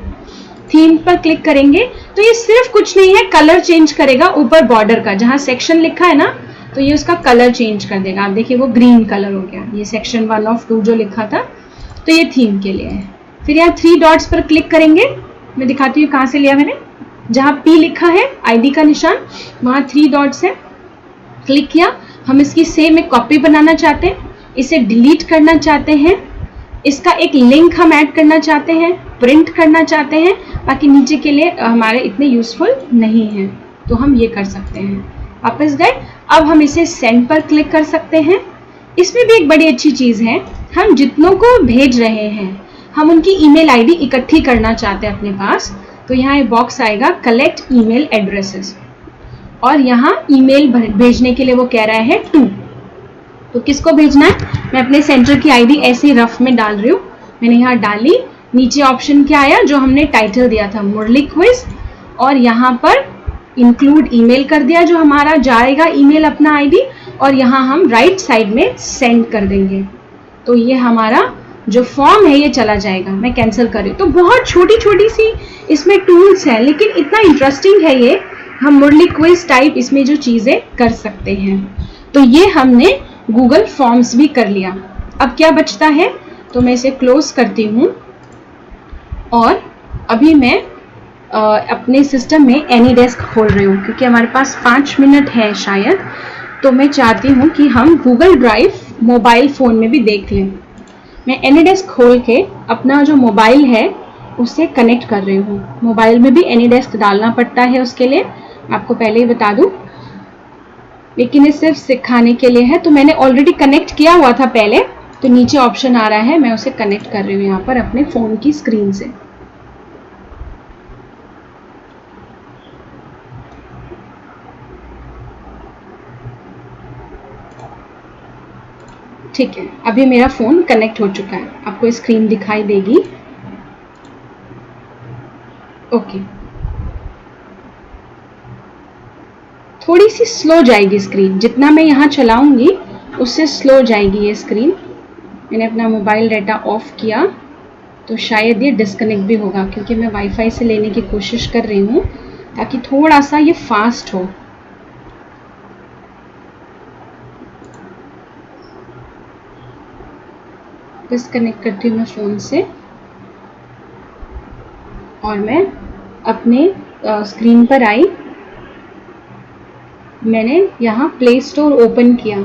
थीम पर क्लिक करेंगे तो ये सिर्फ कुछ नहीं है, कलर चेंज करेगा ऊपर बॉर्डर का, जहाँ सेक्शन लिखा है ना तो ये उसका कलर चेंज कर देगा। आप देखिए वो ग्रीन कलर हो गया, ये सेक्शन 1 of 2 जो लिखा था, तो ये थीम के लिए है। फिर यहाँ 3 डॉट्स पर क्लिक करेंगे। मैं दिखाती हूँ कहाँ से लिया मैंने। जहाँ P लिखा है आईडी का निशान, वहाँ 3 डॉट्स है, क्लिक किया। हम इसकी सेम एक कॉपी बनाना चाहते हैं, इसे डिलीट करना चाहते हैं, इसका एक लिंक हम ऐड करना चाहते हैं, प्रिंट करना चाहते हैं, बाकी नीचे के लिए हमारे इतने यूजफुल नहीं है, तो हम ये कर सकते हैं। वापस गए। अब हम इसे सेंड पर क्लिक कर सकते हैं। इसमें भी एक बड़ी अच्छी चीज़ है, हम जितनों को भेज रहे हैं हम उनकी ईमेल आईडी इकट्ठी करना चाहते हैं अपने पास, तो यहाँ एक बॉक्स आएगा कलेक्ट ईमेल एड्रेसेस, और यहाँ ईमेल भेजने के लिए वो कह रहा है 2। तो किसको भेजना है? मैं अपने सेंटर की आईडी ऐसे रफ में डाल रही हूँ। मैंने यहाँ डाली, नीचे ऑप्शन क्या आया जो हमने टाइटल दिया था मुरली क्विज, और यहाँ पर इंक्लूड ईमेल कर दिया जो हमारा जाएगा ईमेल अपना आईडी, और यहाँ हम राइट साइड में सेंड कर देंगे। तो ये हमारा जो फॉर्म है ये चला जाएगा। मैं कैंसिल कर रही हूँ। तो बहुत छोटी छोटी सी इसमें टूल्स है, लेकिन इतना इंटरेस्टिंग है ये, हम मुरली क्विज टाइप इसमें जो चीज़ें कर सकते हैं। तो ये हमने गूगल फॉर्म्स भी कर लिया। अब क्या बचता है? तो मैं इसे क्लोज करती हूँ और अभी मैं अपने सिस्टम में एनीडेस्क खोल रही हूँ, क्योंकि हमारे पास 5 मिनट है शायद, तो मैं चाहती हूँ कि हम गूगल ड्राइव मोबाइल फ़ोन में भी देख लें। मैं एनीडेस्क खोल के अपना जो मोबाइल है उससे कनेक्ट कर रही हूँ। मोबाइल में भी एनीडेस्क डालना पड़ता है उसके लिए, आपको पहले ही बता दूँ, लेकिन ये सिर्फ सिखाने के लिए है। तो मैंने ऑलरेडी कनेक्ट किया हुआ था पहले, तो नीचे ऑप्शन आ रहा है, मैं उसे कनेक्ट कर रही हूँ यहाँ पर अपने फ़ोन की स्क्रीन से। ठीक है, अभी मेरा फ़ोन कनेक्ट हो चुका है, आपको स्क्रीन दिखाई देगी। ओके, थोड़ी सी स्लो जाएगी स्क्रीन, जितना मैं यहाँ चलाऊंगी उससे स्लो जाएगी ये स्क्रीन। मैंने अपना मोबाइल डाटा ऑफ किया तो शायद ये डिस्कनेक्ट भी होगा, क्योंकि मैं वाईफाई से लेने की कोशिश कर रही हूँ ताकि थोड़ा सा ये फास्ट हो। डिस्कनेक्ट करती हूँ मैं फ़ोन से। और मैं अपने स्क्रीन पर आई। मैंने यहाँ प्ले स्टोर ओपन किया।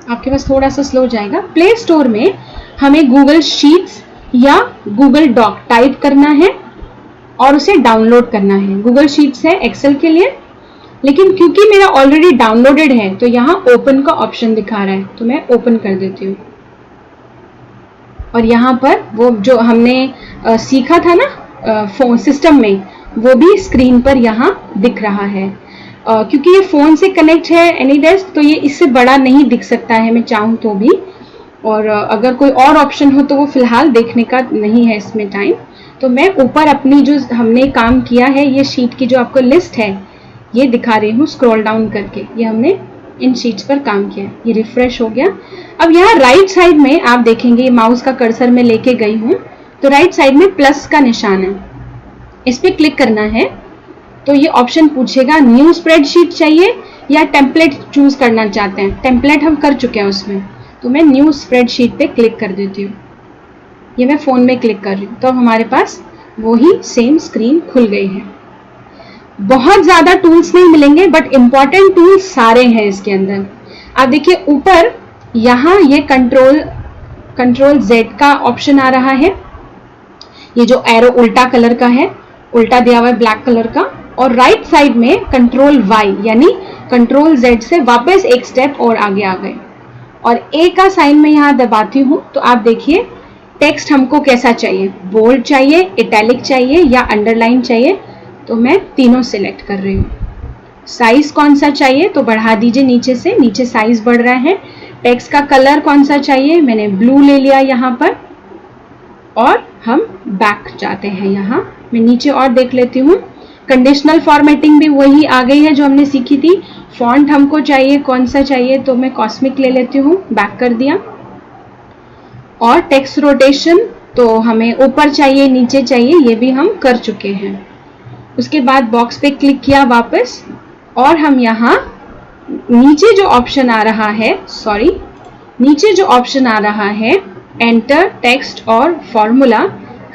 आपके पास थोड़ा सा स्लो जाएगा। प्ले स्टोर में हमें गूगल शीट्स या गूगल डॉक टाइप करना है और उसे डाउनलोड करना है। गूगल शीट्स है एक्सेल के लिए, लेकिन क्योंकि मेरा ऑलरेडी डाउनलोडेड है तो यहाँ ओपन का ऑप्शन दिखा रहा है, तो मैं ओपन कर देती हूँ। और यहाँ पर वो जो हमने सीखा था ना फोन सिस्टम में, वो भी स्क्रीन पर यहाँ दिख रहा है। क्योंकि ये फोन से कनेक्ट है एनीडेस्क, तो ये इससे बड़ा नहीं दिख सकता है मैं चाहूँ तो भी। और अगर कोई और ऑप्शन हो तो वो फिलहाल देखने का नहीं है इसमें टाइम। तो मैं ऊपर अपनी जो हमने काम किया है, ये शीट की जो आपको लिस्ट है ये दिखा रही हूँ स्क्रॉल डाउन करके। ये हमने इन शीट्स पर काम किया है। ये रिफ्रेश हो गया। अब यहाँ राइट साइड में आप देखेंगे, माउस का कर्सर में लेके गई हूँ तो राइट साइड में प्लस का निशान है, इस पर क्लिक करना है। तो ये ऑप्शन पूछेगा न्यू स्प्रेडशीट चाहिए या टेम्पलेट चूज करना चाहते हैं। टेम्पलेट हम कर चुके हैं उसमें, तो मैं न्यू स्प्रेडशीट पे क्लिक कर देती हूँ। ये मैं फोन में क्लिक कर रही हूँ, तो अब हमारे पास वही सेम स्क्रीन खुल गई है। बहुत ज्यादा टूल्स नहीं मिलेंगे, बट इंपॉर्टेंट टूल्स सारे हैं इसके अंदर। आप देखिए ऊपर यहाँ ये कंट्रोल Z का ऑप्शन आ रहा है। ये जो एरो उल्टा कलर का है, उल्टा दिया हुआ है ब्लैक कलर का। और राइट साइड में कंट्रोल Y यानी कंट्रोल Z से वापस एक स्टेप और आगे आ गए। और A का साइन में यहाँ दबाती हूँ तो आप देखिए टेक्स्ट हमको कैसा चाहिए, बोल्ड चाहिए, इटैलिक चाहिए या अंडरलाइन चाहिए। तो मैं तीनों सिलेक्ट कर रही हूँ। साइज कौन सा चाहिए तो बढ़ा दीजिए नीचे से, नीचे साइज बढ़ रहा है। टेक्स्ट का कलर कौन सा चाहिए, मैंने ब्लू ले लिया यहाँ पर। और हम बैक जाते हैं, यहाँ मैं नीचे और देख लेती हूँ। कंडीशनल फॉर्मेटिंग भी वही आ गई है जो हमने सीखी थी। फॉन्ट हमको चाहिए कौन सा चाहिए, तो मैं कॉस्मिक ले लेती हूँ, बैक कर दिया। और टेक्स्ट रोटेशन तो हमें ऊपर चाहिए नीचे चाहिए, ये भी हम कर चुके हैं। उसके बाद बॉक्स पे क्लिक किया वापस, और हम यहाँ नीचे जो ऑप्शन आ रहा है, नीचे जो ऑप्शन आ रहा है एंटर टेक्स्ट और फॉर्मूला,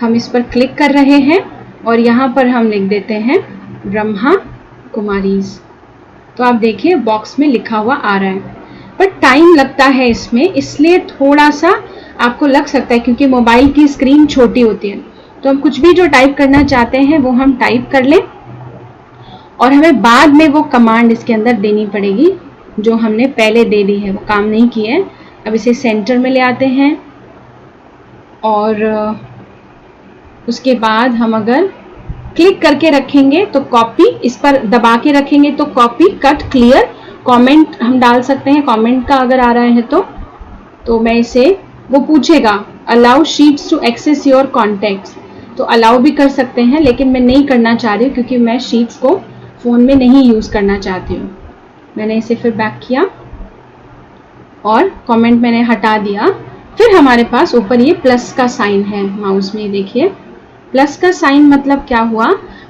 हम इस पर क्लिक कर रहे हैं। और यहाँ पर हम लिख देते हैं ब्रह्मा कुमारीज। तो आप देखिए बॉक्स में लिखा हुआ आ रहा है, बट टाइम लगता है इसमें, इसलिए थोड़ा सा आपको लग सकता है क्योंकि मोबाइल की स्क्रीन छोटी होती है। तो हम कुछ भी जो टाइप करना चाहते हैं वो हम टाइप कर लें, और हमें बाद में वो कमांड इसके अंदर देनी पड़ेगी जो हमने पहले दे दी है, वो काम नहीं की है। अब इसे सेंटर में ले आते हैं, और उसके बाद हम अगर क्लिक करके रखेंगे तो कॉपी, इस पर दबा के रखेंगे तो कॉपी, कट, क्लियर, कमेंट हम डाल सकते हैं। कमेंट का अगर आ रहा है तो मैं इसे, वो पूछेगा allow sheets to access your contacts, तो अलाउ भी कर सकते हैं, लेकिन मैं नहीं करना चाह रही हूँ क्योंकि मैं शीट्स को फोन में नहीं यूज करना चाहती हूँ। मैंने इसे फिर बैक किया और कमेंट मैंने हटा दिया। फिर हमारे पास ऊपर ये प्लस का साइन है माउस में, देखिए प्लस का साइन मतलब क्या हुआ,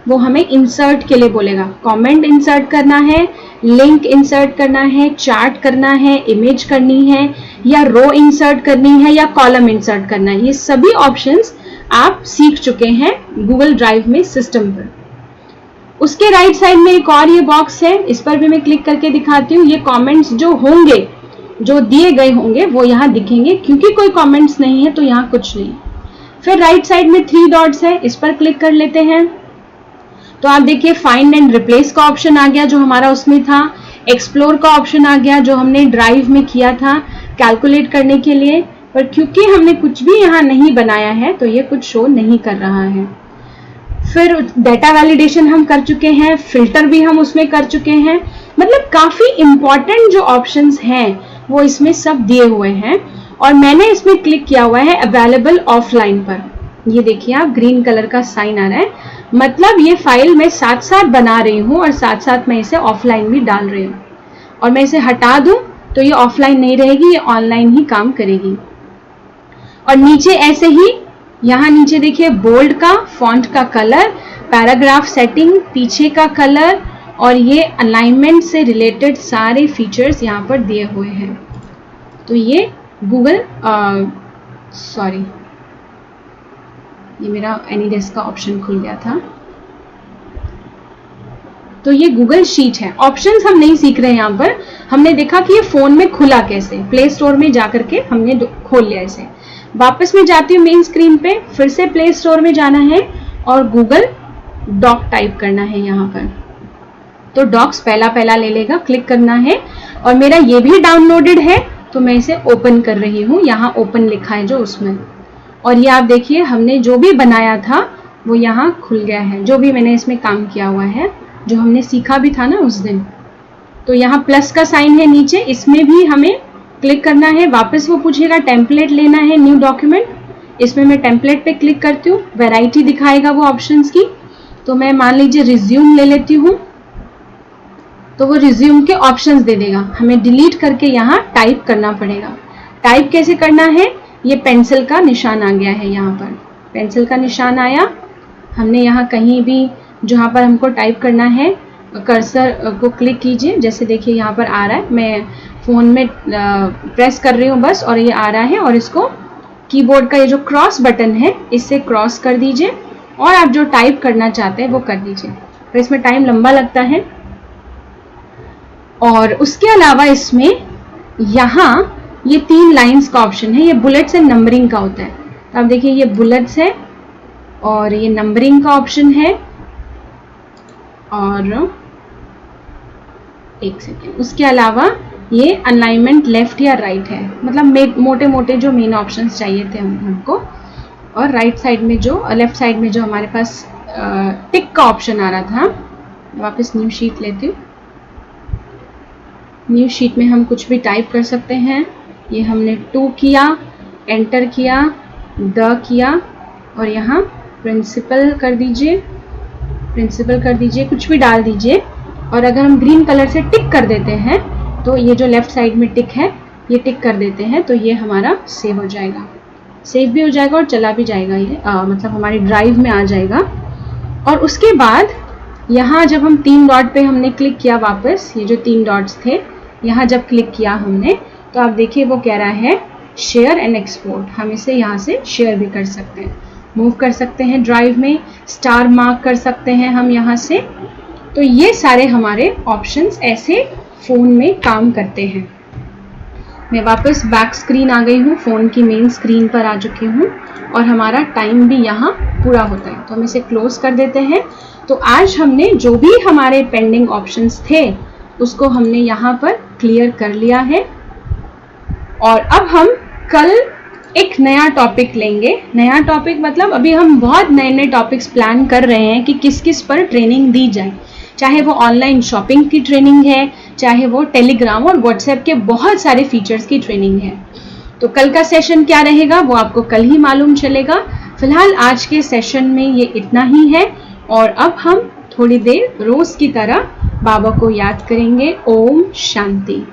वो हमें इंसर्ट के लिए बोलेगा। कमेंट इंसर्ट करना है, लिंक इंसर्ट करना है, चार्ट करना है, इमेज करनी है, या रो इंसर्ट करनी है, या कॉलम इंसर्ट करना है। ये सभी ऑप्शंस आप सीख चुके हैं गूगल ड्राइव में सिस्टम पर। उसके राइट साइड में एक और ये बॉक्स है, इस पर भी मैं क्लिक करके दिखाती हूँ। ये कमेंट्स जो होंगे, जो दिए गए होंगे वो यहाँ दिखेंगे, क्योंकि कोई कमेंट्स नहीं है तो यहाँ कुछ नहीं। फिर राइट साइड में 3 डॉट्स है, इस पर क्लिक कर लेते हैं तो आप देखिए फाइंड एंड रिप्लेस का ऑप्शन आ गया जो हमारा उसमें था। एक्सप्लोर का ऑप्शन आ गया जो हमने ड्राइव में किया था कैलकुलेट करने के लिए, पर क्योंकि हमने कुछ भी यहाँ नहीं बनाया है तो ये कुछ शो नहीं कर रहा है। फिर डेटा वैलिडेशन हम कर चुके हैं, फिल्टर भी हम उसमें कर चुके हैं। मतलब काफी इंपॉर्टेंट जो ऑप्शंस हैं वो इसमें सब दिए हुए हैं। और मैंने इसमें क्लिक किया हुआ है अवेलेबल ऑफलाइन पर। ये देखिए आप ग्रीन कलर का साइन आ रहा है, मतलब ये फाइल मैं साथ साथ बना रही हूँ और साथ साथ मैं इसे ऑफलाइन भी डाल रही हूँ। और मैं इसे हटा दूं तो ये ऑफलाइन नहीं रहेगी, ये ऑनलाइन ही काम करेगी। और नीचे ऐसे ही, यहाँ नीचे देखिए बोल्ड का, फॉन्ट का कलर, पैराग्राफ सेटिंग, पीछे का कलर, और ये अलाइनमेंट से रिलेटेड सारे फीचर्स यहाँ पर दिए हुए हैं। तो ये गूगल ये मेरा एनीडेस्क का ऑप्शन खुल गया था। तो ये गूगल शीट है। ऑप्शंस हम नहीं सीख रहे हैं यहाँ पर, हमने देखा कि ये फोन में खुला कैसे, प्ले स्टोर में जाकर के हमने खोल लिया इसे। वापस में जाती हूँ मेन स्क्रीन पे, फिर से प्ले स्टोर में जाना है और गूगल डॉक टाइप करना है यहाँ पर। तो डॉक्स पहला ले लेगा, क्लिक करना है और मेरा ये भी डाउनलोडेड है तो मैं इसे ओपन कर रही हूँ। यहाँ ओपन लिखा है जो उसमें, और ये आप देखिए हमने जो भी बनाया था वो यहाँ खुल गया है, जो भी मैंने इसमें काम किया हुआ है, जो हमने सीखा भी था ना उस दिन। तो यहाँ प्लस का साइन है नीचे, इसमें भी हमें क्लिक करना है। वापस वो पूछेगा टेम्पलेट लेना है, न्यू डॉक्यूमेंट, इसमें मैं टेम्पलेट पे क्लिक करती हूँ। वैरायटी दिखाएगा वो ऑप्शंस की, तो मैं मान लीजिए रिज्यूम ले लेती हूँ, तो वो रिज्यूम के ऑप्शंस दे देगा। हमें डिलीट करके यहाँ टाइप करना पड़ेगा। टाइप कैसे करना है, ये पेंसिल का निशान आ गया है, यहाँ पर पेंसिल का निशान आया। हमने यहाँ कहीं भी जहाँ पर हमको टाइप करना है कर्सर को क्लिक कीजिए, जैसे देखिए यहाँ पर आ रहा है, मैं फ़ोन में प्रेस कर रही हूँ बस और ये आ रहा है। और इसको कीबोर्ड का ये जो क्रॉस बटन है इससे क्रॉस कर दीजिए और आप जो टाइप करना चाहते हैं वो कर दीजिए। तो इसमें टाइम लंबा लगता है। और उसके अलावा इसमें यहाँ ये 3 लाइंस का ऑप्शन है, ये बुलेट्स एंड नंबरिंग का होता है। तो आप देखिए ये बुलेट्स है और ये नंबरिंग का ऑप्शन है। और एक सेकेंड, उसके अलावा ये अलाइनमेंट लेफ्ट या राइट है, मतलब मोटे मोटे जो मेन ऑप्शंस चाहिए थे हमको। और राइट साइड में जो लेफ्ट साइड में जो हमारे पास टिक का ऑप्शन आ रहा था, वापस न्यू शीट लेती हूँ। न्यू शीट में हम कुछ भी टाइप कर सकते हैं। ये हमने 2 किया, एंटर किया, द किया और यहाँ प्रिंसिपल कर दीजिए, कुछ भी डाल दीजिए। और अगर हम ग्रीन कलर से टिक कर देते हैं तो ये जो लेफ्ट साइड में टिक है ये टिक कर देते हैं, तो ये हमारा सेव हो जाएगा, सेव भी हो जाएगा और चला भी जाएगा। ये मतलब हमारी ड्राइव में आ जाएगा। और उसके बाद यहाँ जब हम 3 डॉट पे हमने क्लिक किया, वापस ये जो 3 डॉट्स थे यहाँ जब क्लिक किया हमने, तो आप देखिए वो कह रहा है शेयर एंड एक्सपोर्ट। हम इसे यहाँ से शेयर भी कर सकते हैं, मूव कर सकते हैं ड्राइव में, स्टार मार्क कर सकते हैं हम यहाँ से। तो ये सारे हमारे ऑप्शंस ऐसे फ़ोन में काम करते हैं। मैं वापस बैक स्क्रीन आ गई हूँ, फ़ोन की मेन स्क्रीन पर आ चुकी हूँ और हमारा टाइम भी यहाँ पूरा होता है। तो हम इसे क्लोज कर देते हैं। तो आज हमने जो भी हमारे पेंडिंग ऑप्शंस थे उसको हमने यहाँ पर क्लियर कर लिया है। और अब हम कल एक नया टॉपिक लेंगे। नया टॉपिक मतलब अभी हम बहुत नए नए टॉपिक्स प्लान कर रहे हैं कि किस किस पर ट्रेनिंग दी जाए, चाहे वो ऑनलाइन शॉपिंग की ट्रेनिंग है, चाहे वो टेलीग्राम और व्हाट्सएप के बहुत सारे फीचर्स की ट्रेनिंग है। तो कल का सेशन क्या रहेगा वो आपको कल ही मालूम चलेगा। फिलहाल आज के सेशन में ये इतना ही है और अब हम थोड़ी देर रोज की तरह बाबा को याद करेंगे। ओम शांति।